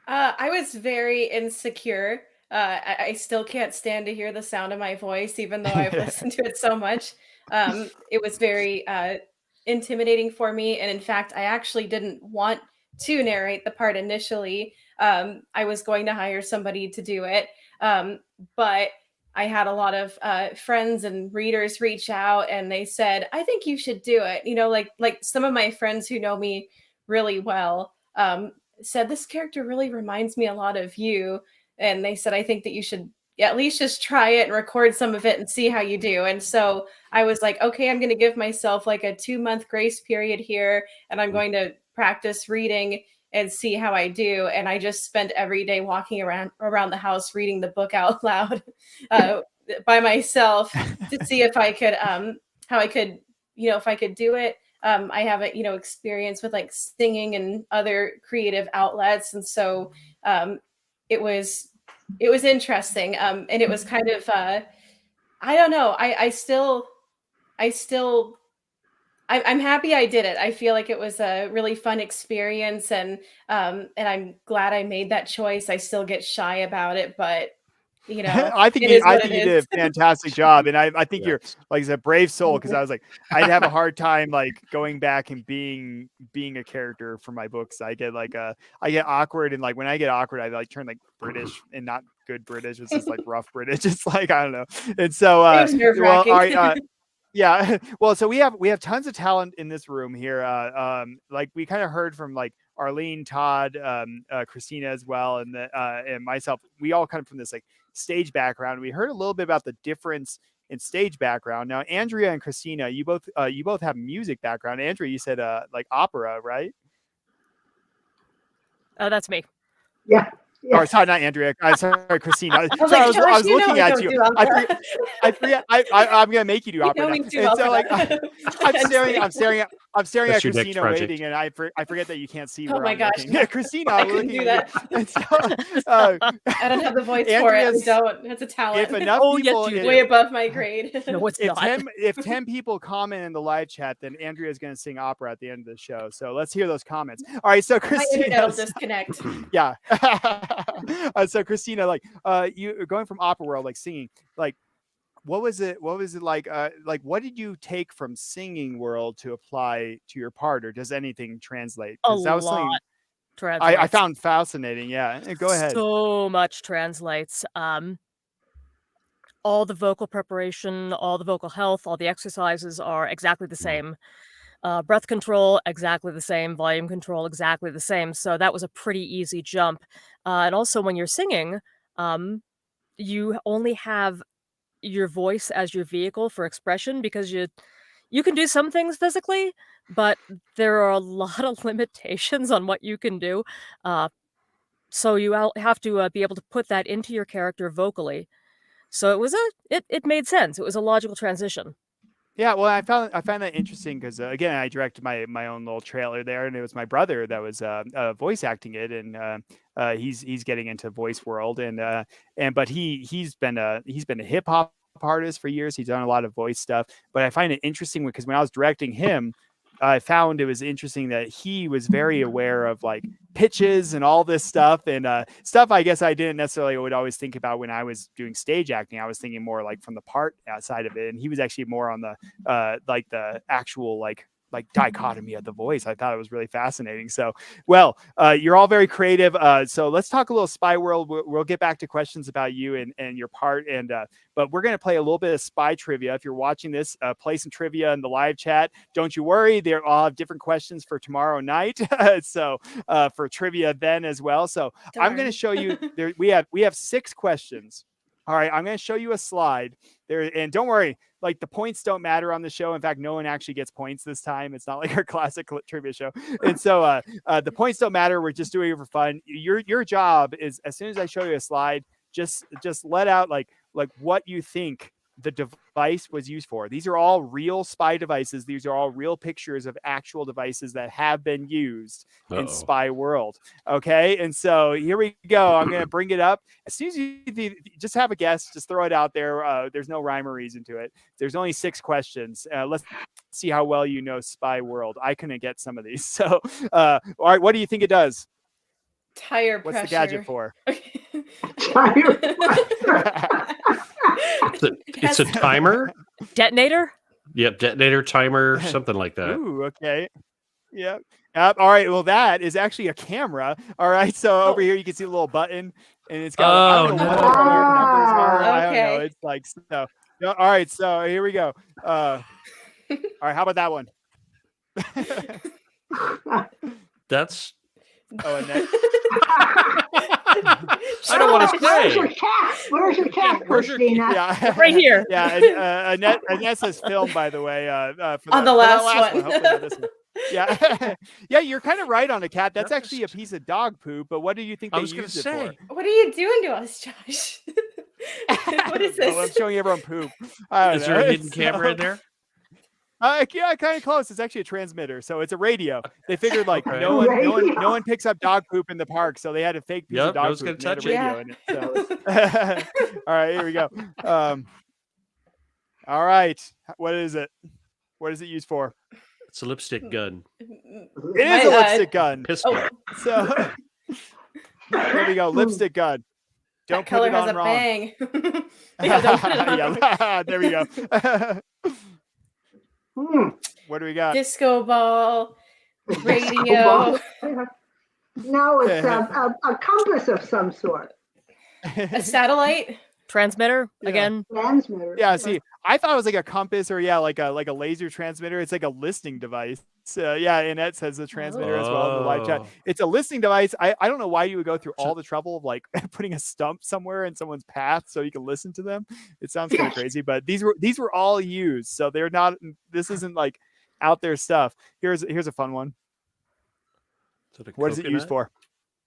I was very insecure. I still can't stand to hear the sound of my voice, even though I've listened to it so much. It was very intimidating for me. And in fact, I actually didn't want to narrate the part initially. I was going to hire somebody to do it. But I had a lot of friends and readers reach out and they said, "I think you should do it." Like some of my friends who know me really well said, "This character really reminds me a lot of you." And they said, "I think that you should at least just try it and record some of it and see how you do." And so I was like, okay, I'm going to give myself like a 2-month grace period here. And I'm going to practice reading and see how I do. And I just spent every day walking around the house, reading the book out loud by myself to see if I could, how I could, if I could do it. I have experience with like singing and other creative outlets. And so it was was interesting. And it was kind of I don't know. I'm happy I did it. I feel like it was a really fun experience, and I'm glad I made that choice. I still get shy about it, but you know, I think it is what you it did is. a fantastic job, and I think you're, Yes. like I said, brave soul, because I was like, I'd have a hard time like going back and being a character for my books. I get awkward, and like when I get awkward, I like turn like British, and not good British. It's just like rough British. It's like, I don't know. And so It was well, all nerve-wracking. right, yeah. Well, so we have tons of talent in this room here. Like we kind of heard from like Arlene, Todd, Christina as well, and and myself. We all come from this like stage background. We heard a little bit about the difference in stage background. Now, Andrea and Christina, you both have music background. Andrea, you said like opera, right? Oh, that's me. Yeah. Or sorry, not Andrea. Sorry, Christina. I was Sorry, like, I was Josh, you know looking I at don't you. do opera. I forget. I'm gonna make you do You opera know now. me too And so well like for that. I'm staring That's at your next Christina project. waiting, and I forget that you can't see Oh where my I'm gosh, looking. no. Yeah, Christina, I I'm couldn't looking do at that. you. And so, I don't have the voice for it. I Andrea's- don't. It's a talent. if enough Oh, yes, people, you if, do. Way above my grade. No, it's not. if 10 people comment in the live chat, then Andrea's going to sing opera at the end of the show. So let's hear those comments. All right, so My internet will Christina, disconnect. yeah. So Christina, like you going from opera world, like singing, like what was it like what did you take from singing world to apply to your part, or does anything translate? A Because that was something lot translates. I found fascinating. Yeah, go ahead. So much translates. All the vocal preparation, all the vocal health, all the exercises are exactly the same. Breath control, exactly the same. Volume control, exactly the same. So that was a pretty easy jump. And also when you're singing, you only have your voice as your vehicle for expression, because you can do some things physically, but there are a lot of limitations on what you can do. So you have to be able to put that into your character vocally. So it was it made sense. It was a logical transition. Yeah, well, I found that interesting because again, I directed my own little trailer there, and it was my brother that was voice acting it, and he's getting into voice world, and but he's been a hip hop artist for years. He's done a lot of voice stuff, but I find it interesting because when I was directing him, I found it was interesting that he was very aware of like pitches and all this stuff, and stuff I guess I didn't necessarily would always think about when I was doing stage acting. I was thinking more like from the part side of it, and he was actually more on the like the actual like dichotomy of the voice. I thought it was really fascinating. So, well, you're all very creative. So let's talk a little Spy World. We'll get back to questions about you and your part. And but we're going to play a little bit of Spy trivia. If you're watching this, play some trivia in the live chat. Don't you worry. They'll all have different questions for tomorrow night. So for trivia then as well. So I'm going to show you there. We have 6 questions. All right, I'm going to show you a slide there, and don't worry, like the points don't matter on the show. In fact, no one actually gets points this time. It's not like our classic trivia show. And so the points don't matter. We're just doing it for fun. Your job is, as soon as I show you a slide, just let out like what you think the device was used for. These are all real spy devices. These are all real pictures of actual devices that have been used in Spy World. Okay, and so here we go. I'm going to bring it up. As soon as you just have a guess, just throw it out there. There's no rhyme or reason to it. There's only 6 questions. Let's see how well you know Spy World. I couldn't get some of these. So, all right, what do you think it does? Tire pressure. What's the gadget for? Tire pressure. It's a timer. Detonator? Yep, detonator, timer, something like that. Ooh, okay. Yep. All right. Well, that is actually a camera. All right. So over here you can see a little button, and it's got I don't know what the weird numbers are. I don't know. It's like so. All right. So here we go. All right. How about that one? That's. Oh, Annette. I don't want to Where's say. your cat? Where's your cat, Christina? Yeah. Right here. Yeah. Annette says film, by the way. For On the last one. Hopefully not this one. Yeah. Yeah, you're kind of right on a cat. That's actually a piece of dog poop, but what do you think they used it for? What are you doing to us, Josh? What is this? I'm showing everyone poop. Is there a hidden camera in there? Yeah, kind of close. It's actually a transmitter, so it's a radio. They figured like Okay. no Radio. one picks up dog poop in the park, so they had a fake piece Yep, of dog no one's poop gonna and they had a touch it. radio in it. So. All right, here we go. All right, what is it? What is it used for? It's a lipstick gun. It is a lipstick gun. Pistol. So there we go, lipstick gun. Don't That color put it has on a wrong. bang. Yeah, don't put it on wrong. Yeah, there we go. What do we got? Disco ball, radio, No, it's a compass of some sort. a satellite. Transmitter again. Transmitter. Yeah, see, I thought it was like a compass or like a laser transmitter. It's like a listening device. Yeah, Annette says a transmitter as well in the live chat. It's a listening device. I don't know why you would go through all the trouble of like putting a stump somewhere in someone's path so you can listen to them. It sounds kind of crazy, but these were all used, so they're not. This isn't like out there stuff. Here's a fun one. What is it used for?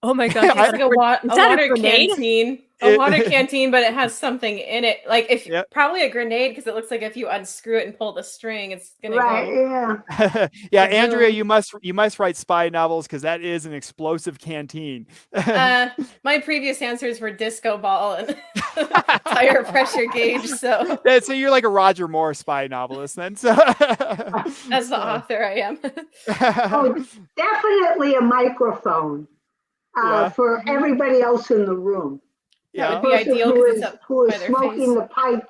Oh my gosh. It's like a Is that a water grenade? canteen. A water canteen, but it has something in it. Like if probably a grenade, because it looks like if you unscrew it and pull the string, it's gonna go. Yeah. Yeah, Andrea, you must write spy novels because that is an explosive canteen. My previous answers were disco ball and tire pressure gauge. So So you're like a Roger Moore spy novelist then. So as the author, I am. Oh, definitely a microphone for everybody else in the room. Yeah. That would be ideal Who by is their smoking face. the pipe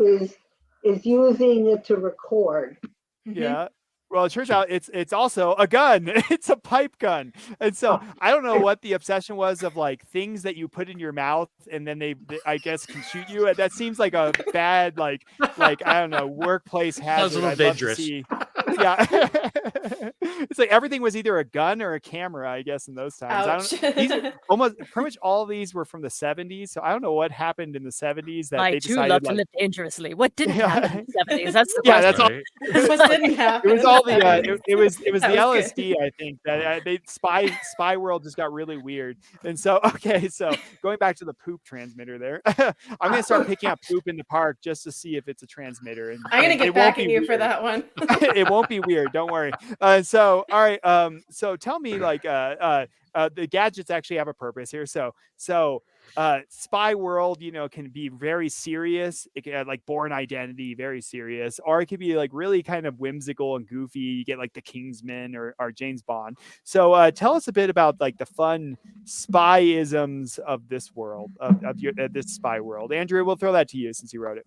is using it to record. Yeah. Well, it turns out it's also a gun. It's a pipe gun. And so I don't know what the obsession was of like things that you put in your mouth and then they I guess can shoot you. That seems like a bad like I don't know, workplace hazard. Sounds a little I'd love to dangerous. see. Yeah. It's like everything was either a gun or a camera, I guess, in those times. These are pretty much all of these were from the 70s. So I don't know what happened in the 70s that I they too decided love to like, live dangerously. What didn't happen in the 70s? That's the yeah, question. that's all. What didn't happen? It was all the it was the That was LSD. I think that they spy world just got really weird. And so so going back to the poop transmitter there, I'm gonna start picking up poop in the park just to see if it's a transmitter. And I'm gonna it get won't back be at you for weird. that one. It won't be weird. Don't worry. So all right. So tell me like the gadgets actually have a purpose here. So spy world, can be very serious. It can like Born Identity, very serious, or it could be like really kind of whimsical and goofy. You get like the Kingsman or James Bond. So tell us a bit about like the fun spy-isms of this world, of this spy world. Andrea, we'll throw that to you since you wrote it.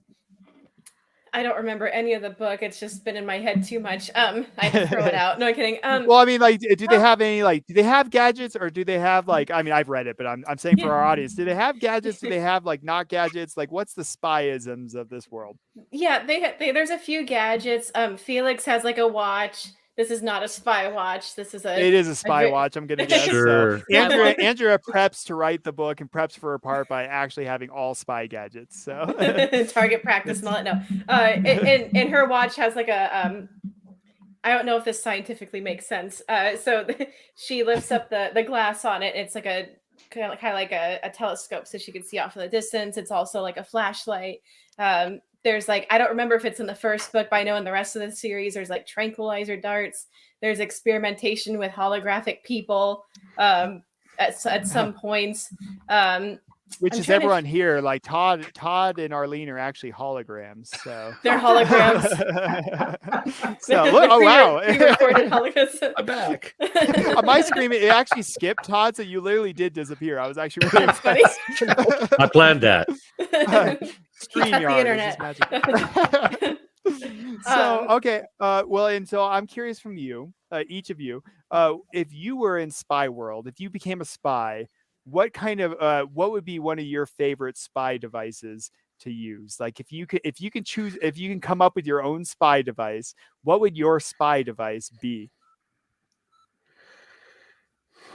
I don't remember any of the book. It's just been in my head too much. I had to throw it out. No, I'm kidding. Well, I mean, like, do they have any do they have gadgets or do they have like? I mean, I've read it, but I'm saying for our audience, do they have gadgets? Do they have like not gadgets? Like, what's the spy-isms of this world? Yeah, there's a few gadgets. Felix has like a watch. This is not a spy watch. This is It is a spy watch, I'm gonna guess. Sure. So Andrea preps to write the book and preps for her part by actually having all spy gadgets. So target practice and all that. No, and her watch has like a I don't know if this scientifically makes sense. So she lifts up the glass on it. It's like a kind of like a telescope, so she can see off in the distance. It's also like a flashlight. There's like, I don't remember if it's in the first book, but I know in the rest of the series, there's like tranquilizer darts. There's experimentation with holographic people at some points. Which is everyone here, like Tod and Arlene are actually holograms. So they're holograms. So look, oh wow. Pre-recorded holograms. I'm back. On my screen, it actually skipped Todd, so you literally did disappear. I was actually really That's funny. impressed. I planned that. StreamYard the is just magic. So okay, well, and so I'm curious from you, each of you, if you were in spy world, if you became a spy, what would be one of your favorite spy devices to use? Like if you can come up with your own spy device, what would your spy device be?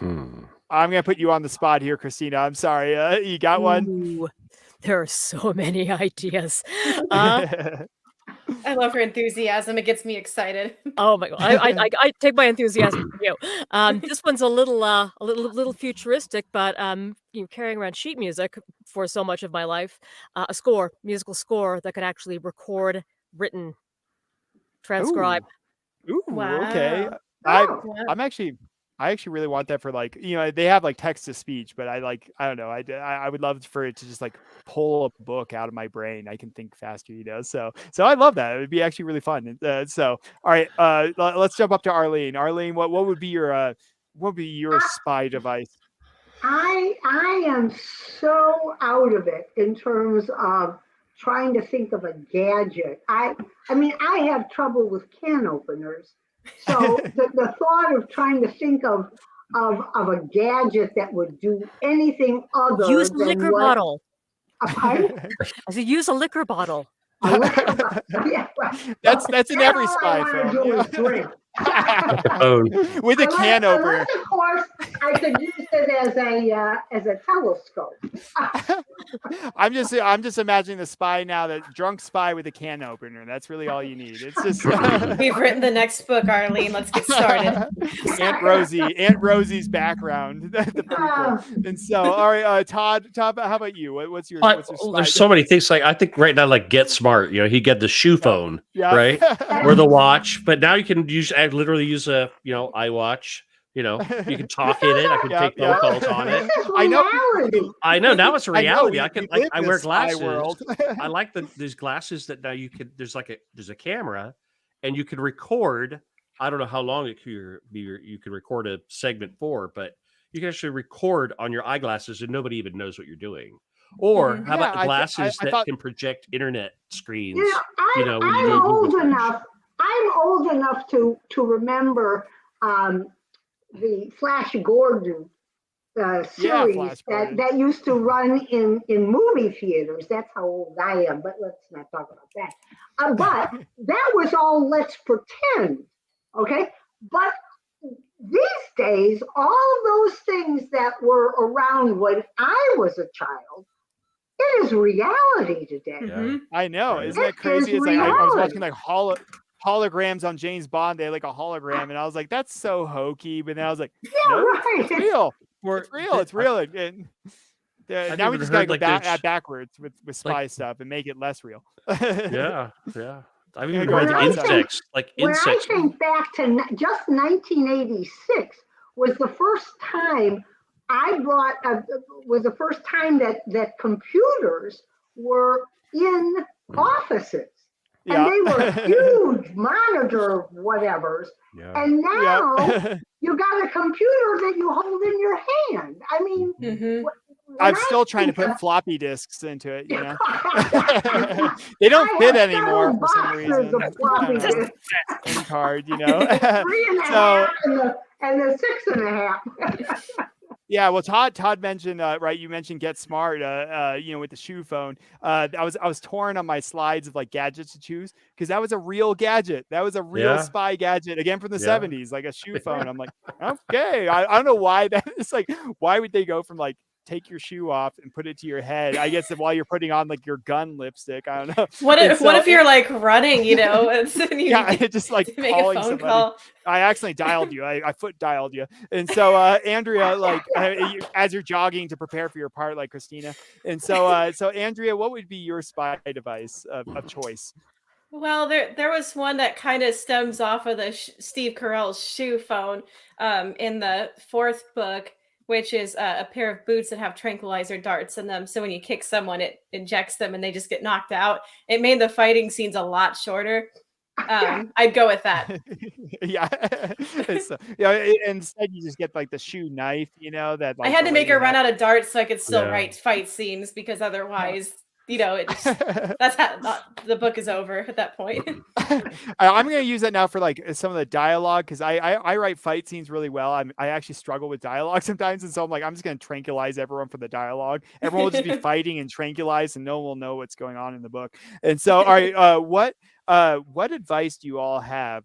I'm gonna put you on the spot here, Christina. I'm sorry. You got one? Ooh, there are so many ideas. I love her enthusiasm. It gets me excited. Oh my god! I take my enthusiasm from you. This one's a little futuristic, but carrying around sheet music for so much of my life, a musical score that could actually record, written, transcribe. Ooh. Ooh, okay. Wow. Oh, Wow. I actually really want that for like, they have like text to speech, but I don't know. I would love for it to just like pull a book out of my brain. I can think faster, So I love that. It would be actually really fun. So, all right, let's jump up to Arlene. Arlene, what would be your spy device? I am so out of it in terms of trying to think of a gadget. I mean, I have trouble with can openers. So the thought of trying to think of a gadget that would do anything other Use a than liquor what bottle. a pipe, I said, use a liquor bottle. a liquor bottle. Yeah, right. That's in every All I spy wanna film. do is drink. Oh, With a can opener. Unless, of course, I could use it as a telescope. I'm just imagining the spy now, that drunk spy with a can opener. That's really all you need. It's just We've written the next book, Arlene. Let's get started. Aunt Rosie's background, the prequel. And so, all right, Todd, how about you? What's your spy? there's so many things. Like I think right now, like Get Smart. He get the shoe phone, Yeah. right, or the watch. But now you can literally use a iWatch. You can talk in it. I can take phone calls on it. This is I know. reality. I know now it's a reality. I I can live I in wear a spy glasses. world. I like these glasses that now you can. There's a camera, and you can record. I don't know how long you can record a segment for, but you can actually record on your eyeglasses, and nobody even knows what you're doing. Or how about the glasses that can project internet screens? I'm old enough. I'm old enough to remember the Flash Gordon series that used to run in movie theaters. That's how old I am, but let's not talk about that. But that was all let's pretend, okay? But these days, all those things that were around when I was a child, it is reality today. Yeah. I know. Right. Isn't that crazy? It's like I was watching like holograms on James Bond. They had like a hologram, and I was like, that's so hokey. But then I was like, no, it's real. It's real. It's real. And now we just gotta go backwards with spy stuff and make it less real. Yeah. I've even Go heard ahead, insects, When insects. I think back to just 1986 was the first time the first time that computers were in offices. And they were huge monitor whatevers. Yeah. And now you got a computer that you hold in your hand. I mean, I'm still trying to put floppy disks into it, They don't fit anymore for some reason. Card, 3.5 and the 6.5. Yeah, well, Todd mentioned right. You mentioned Get Smart, with the shoe phone. I was torn on my slides of like gadgets to choose because that was a real gadget. That was a real spy gadget again from the 70s, like a shoe phone. I'm like, okay, I don't know why that is like. Why would they go from like take your shoe off and put it to your head? I guess while you're putting on like your gun lipstick. I don't know. What if you're like running, and just like make calling a phone somebody. call. I accidentally dialed you. I foot dialed you. And so Andrea, like as you're jogging to prepare for your part, like Christina. And so Andrea, what would be your spy device of choice? Well, there was one that kind of stems off of the Steve Carell's shoe phone in the fourth book, which is a pair of boots that have tranquilizer darts in them. So when you kick someone, it injects them and they just get knocked out. It made the fighting scenes a lot shorter. I'd go with that. Yeah. Instead you just get like the shoe knife, that like, I had to make her run out of darts so I could still write fight scenes because otherwise, that's how the book is over at that point. I'm going to use that now for like some of the dialogue because I write fight scenes really well. I actually struggle with dialogue sometimes, and so I'm like, I'm just going to tranquilize everyone for the dialoge. Everyone will just be fighting and tranquilized, and no one will know what's going on in the book. And so, all right, what advice do you all have?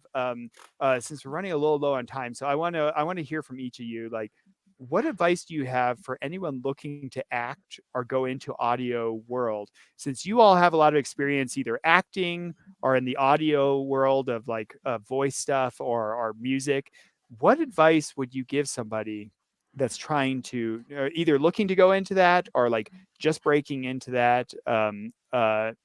Since we're running a little low on time, so I want to hear from each of you. Like, what advice do you have for anyone looking to act or go into audio world? Since you all have a lot of experience either acting or in the audio world of like voice stuff or music, what advice would you give somebody that's trying to either looking to go into that or like just breaking into that,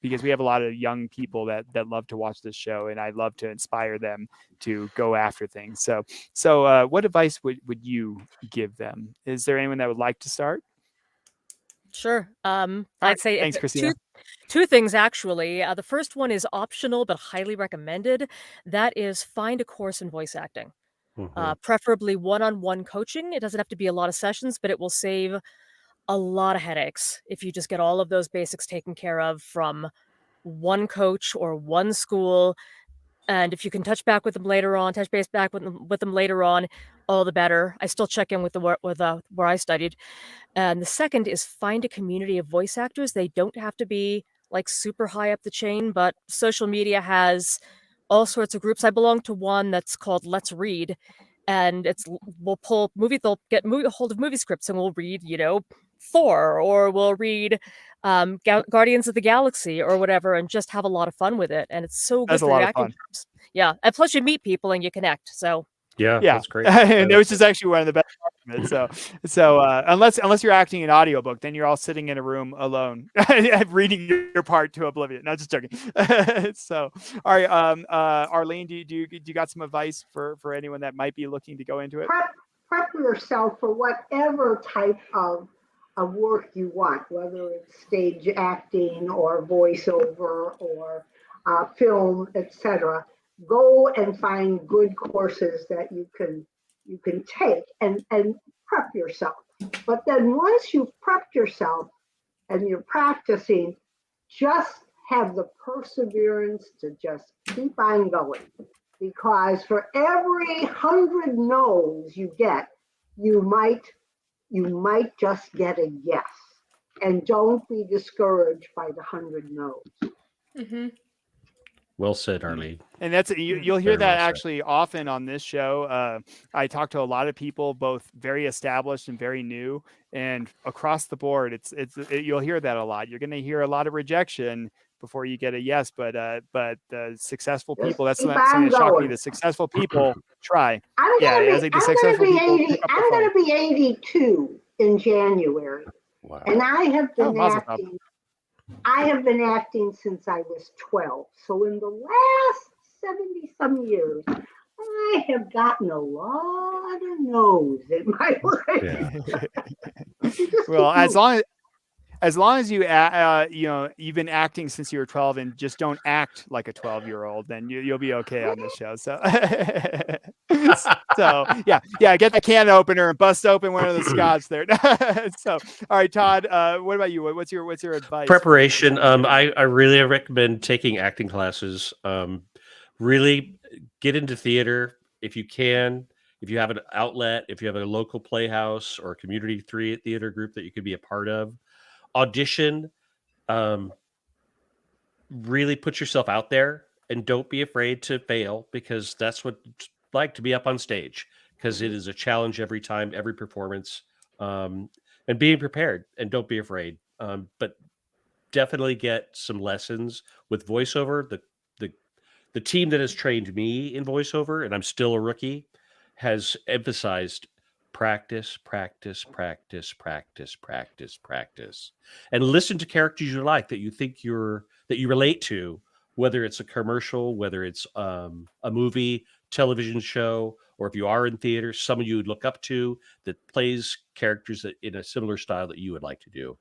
because we have a lot of young people that love to watch this show, and I love to inspire them to go after things. So what advice would you give them? Is there anyone that would like to start? Sure. All I'd right. say Thanks, Christina. two things actually. The first one is optional but highly recommended. That is find a course in voice acting. Preferably one-on-one coaching. It doesn't have to be a lot of sessions, but it will save a lot of headaches if you just get all of those basics taken care of from one coach or one school. And if you can touch base back with them later on, all the better. I still check in with where I studied. And the second is find a community of voice actors. They don't have to be like super high up the chain, but social media has all sorts of groups. I belong to one that's called Let's Read, and they'll get a hold of movie scripts and we'll read, Thor, or we'll read Guardians of the Galaxy or whatever, and just have a lot of fun with it. And it's so good That's a for your lot of acting fun. jobs. Yeah, and plus you meet people and you connect. So Yeah, Yeah, that's great. and it was just actually one of the best parts of it. So unless you're acting an audiobook, then you're all sitting in a room alone, reading your part to oblivion. Not just joking. So, all right, Arlene, do you got some advice for anyone that might be looking to go into it? Prep yourself for whatever type of work you want, whether it's stage acting or voiceover or film, etc. Go and find good courses that you can take and prep yourself. But then once you've prepped yourself and you're practicing, just have the perseverance to just keep on going. Because for every 100 no's you get, you might just get a yes. And don't be discouraged by the 100 no's. Mm-hmm. Well said, Arlene. And that's you'll hear Very that well said. actually often on this show. I talk to a lot of people, both very established and very new, and across the board, you'll hear that a lot. You're going to hear a lot of rejection before you get a yes, but the successful people, that's something that shocked me. The successful people try. I'm gonna be 82 in January. Wow. And I have been mazel tov. acting. I have been acting since I was 12. So in the last 70 some years, I have gotten a lot of no's in my life. Yeah. Well, as long as you've been acting since you were 12 and just don't act like a 12-year-old, then you'll be okay on this show. So, get the can opener and bust open one of the scotch there. So, all right, Todd, what about you? What's your advice? Preparation. I really recommend taking acting classes. Really get into theater if you can. If you have an outlet, if you have a local playhouse or a community theater group that you could be a part of, audition. Really put yourself out there and don't be afraid to fail, because that's what it's like to be up on stage, because it is a challenge every time, every performance, and being prepared, and don't be afraid. But definitely get some lessons with voiceover. The team that has trained me in voiceover, and I'm still a rookie, has emphasized practice, practice, practice, practice, practice, practice, and listen to characters you like that you think that you relate to, whether it's a commercial, whether it's a movie, television show, or if you are in theater, someone you would look up to that plays characters that in a similar style that you would like to do.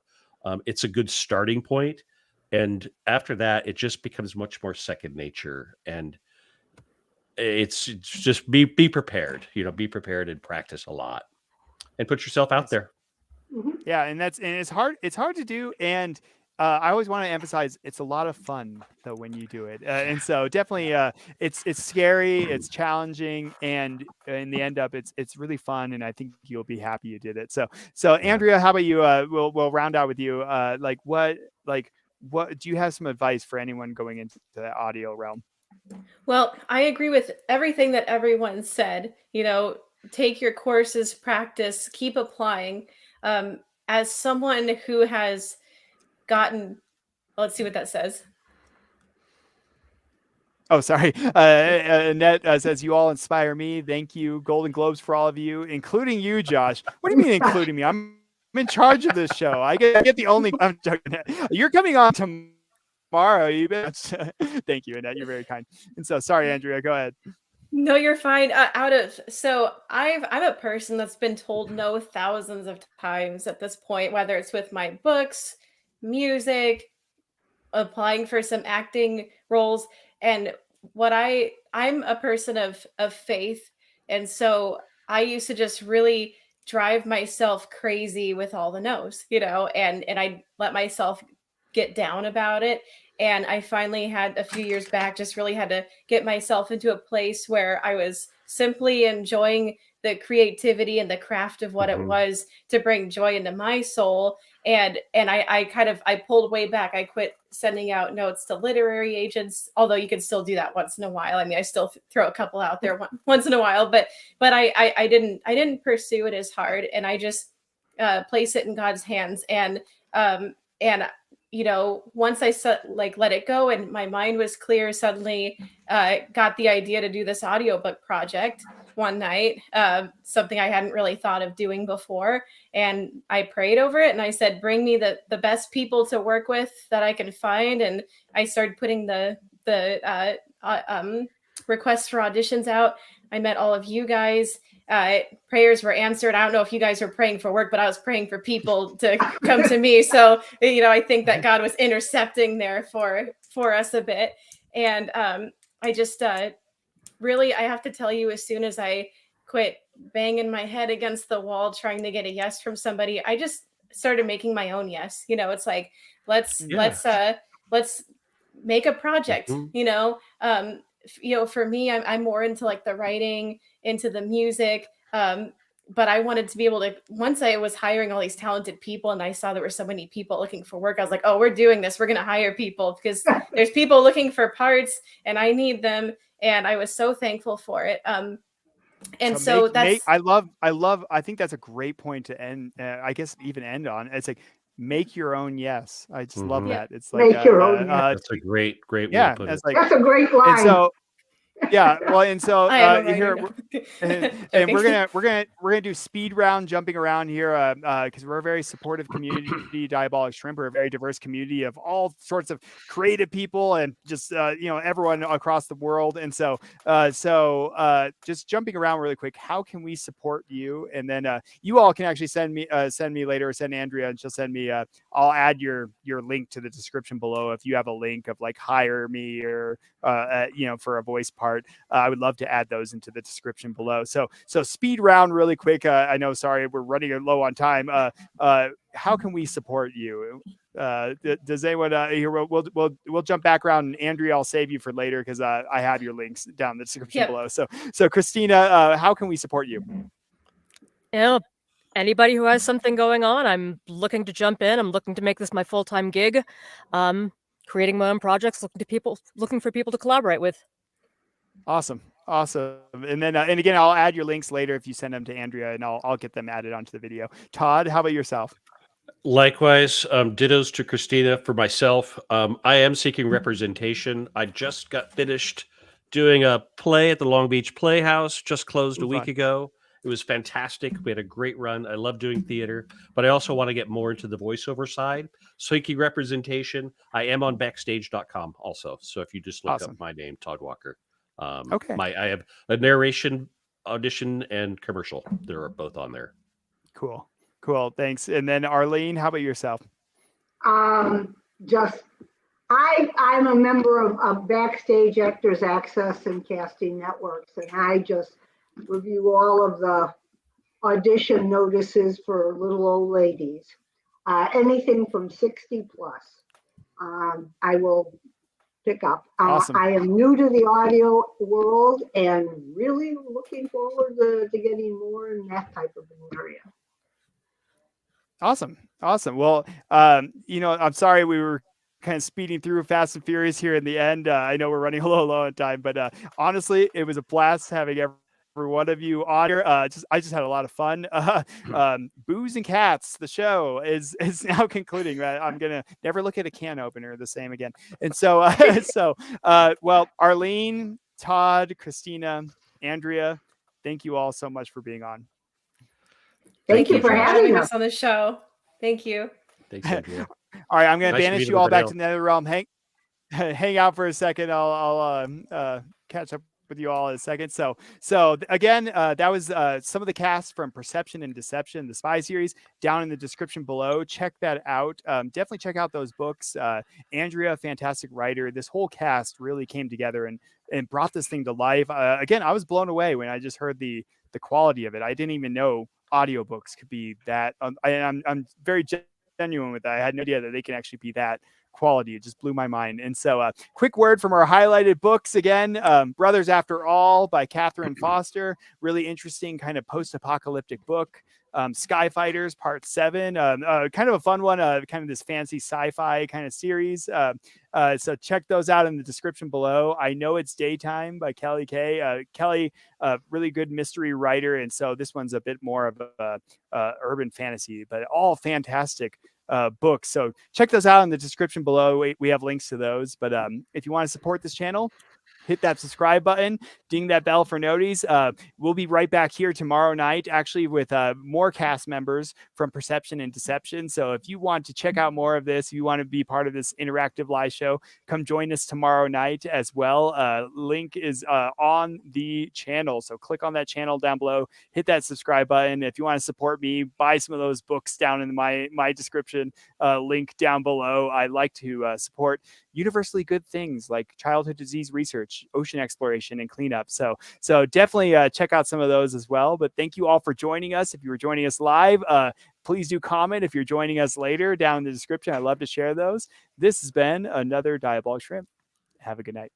It's a good starting point. And after that, it just becomes much more second nature. And it's just be prepared, be prepared and practice a lot and put yourself out there. Yeah. And it's hard to do. And I always want to emphasize it's a lot of fun though when you do it. And so definitely it's scary, it's challenging, and in the end up it's really fun, and I think you'll be happy you did it. So Andrea, how about you? We'll round out with you. What do you have some advice for anyone going into the audio realm? Well, I agree with everything that everyone said. Take your courses, practice, keep applying. As someone who has gotten, let's see what that says. Oh, sorry. Annette says, you all inspire me. Thank you. Golden Globes for all of you, including you, Josh. What do you mean, including me? I'm in charge of this show. I get the only. I'm joking. You're coming on tomorrow. You bet. Thank you, Annette. You're very kind. And so, sorry, Andrea. Go ahead. No, you're fine. I'm a person that's been told no thousands of times at this point, whether it's with my books, music, applying for some acting roles, and I'm a person of faith, and so I used to just really drive myself crazy with all the no's, and I let myself get down about it. And I finally had a few years back just really had to get myself into a place where I was simply enjoying the creativity and the craft of what it was to bring joy into my soul. And I pulled way back. I quit sending out notes to literary agents, although you can still do that once in a while. I mean, I still throw a couple out there once in a while, but I didn't pursue it as hard, and I just place it in God's hands. And once I let it go and my mind was clear, suddenly got the idea to do this audiobook project one night, something I hadn't really thought of doing before. And I prayed over it and I said, bring me the best people to work with that I can find. And I started putting the requests for auditions out. I met all of you guys. Prayers were answered. I don't know if you guys were praying for work, but I was praying for people to come to me. So, I think that God was intercepting there for us a bit. And I just really, I have to tell you, as soon as I quit banging my head against the wall trying to get a yes from somebody, I just started making my own yes. It's like, let's make a project. For me, I'm more into like the writing, into the music. But I wanted to be able to, once I was hiring all these talented people and I saw there were so many people looking for work, I was like, oh, we're doing this. We're going to hire people because there's people looking for parts and I need them. And I was so thankful for it. And so that's, I think that's a great point to end. I guess even end on. It's like, make your own yes. I just love that. It's like make your own yes. That's a great way to put it. Like, that's a great line. And so yeah, well, and so here and we're gonna do speed round jumping around here because we're a very supportive community. Diabolic Shrimp, we're a very diverse community of all sorts of creative people and just everyone across the world. And so just jumping around really quick, how can we support you? And then you all can actually send me later, or send Andrea and she'll send me. I'll add your link to the description below if you have a link of like hire me or for a voice part. I would love to add those into the description below. So speed round really quick. I know, sorry, we're running low on time. How can we support you? Does anyone here? We'll jump back around. And Andrea, I'll save you for later because I have your links down in the description below. So Christina, how can we support you? Anybody who has something going on, I'm looking to jump in. I'm looking to make this my full-time gig. Creating my own projects, looking for people to collaborate with. Awesome. And then and again, I'll add your links later if you send them to Andrea, and I'll get them added onto the video. Todd, how about yourself? Likewise, dittos to Christina. For myself, I am seeking representation. I just got finished doing a play at the Long Beach Playhouse, just closed a week ago. It was fantastic. We had a great run. I love doing theater, but I also want to get more into the voiceover side. Seeking representation. I am on backstage.com also. So if you just look up my name, Tod Walker. Okay. I have a narration, audition, and commercial. They're both on there. Cool. Thanks. And then Arlene, how about yourself? I'm a member of Backstage Actors Access and Casting Networks, and I just review all of the audition notices for little old ladies, anything from 60 plus. I will pick up. Awesome. I am new to the audio world and really looking forward to getting more in that type of an area. Awesome. Well, I'm sorry we were kind of speeding through Fast and Furious here in the end. I know we're running a little low on time, but honestly, it was a blast having one of you on here. I just had a lot of fun. Booze and Cats, the show is now concluding. I'm gonna never look at a can opener the same again. And so well, Arlene, Todd, Christina, Andrea, thank you all so much for being on. Thank you for having us on the show. Thank you. Thanks, Andrea. All right, I'm gonna Nice to banish meet you all back everybody to the Nether Realm. Hang out for a second. I'll catch up with you all in a second. So again, that was some of the cast from Perception and Deception, the spy series, down in the description below. Check that out. Definitely check out those books. Andrea, fantastic writer. This whole cast really came together and brought this thing to life. Again, I was blown away when I just heard the quality of it. I didn't even know audiobooks could be that. I'm very genuine with that. I had no idea that they can actually be that quality. It just blew my mind. And so quick word from our highlighted books again. Brothers After All by Catherine Foster, really interesting kind of post-apocalyptic book. Sky Fighters Part 7, kind of a fun one, kind of this fancy sci-fi kind of series. So check those out in the description below. I Know It's Daytime by Kelly Kay. Kelly, really good mystery writer, and so this one's a bit more of a urban fantasy, but all fantastic books. So check those out in the description below. We have links to those. But if you want to support this channel, hit that subscribe button, ding that bell for noties. We'll be right back here tomorrow night, actually, with more cast members from Perception and Deception. So if you want to check out more of this, if you want to be part of this interactive live show, come join us tomorrow night as well. Link is on the channel. So click on that channel down below, hit that subscribe button. If you want to support me, buy some of those books down in my description link down below. I like to support universally good things like childhood disease research, ocean exploration, and cleanup. So definitely check out some of those as well. But thank you all for joining us. If you were joining us live, please do comment if you're joining us later down in the description. I'd love to share those. This has been another Diabolic Shrimp. Have a good night.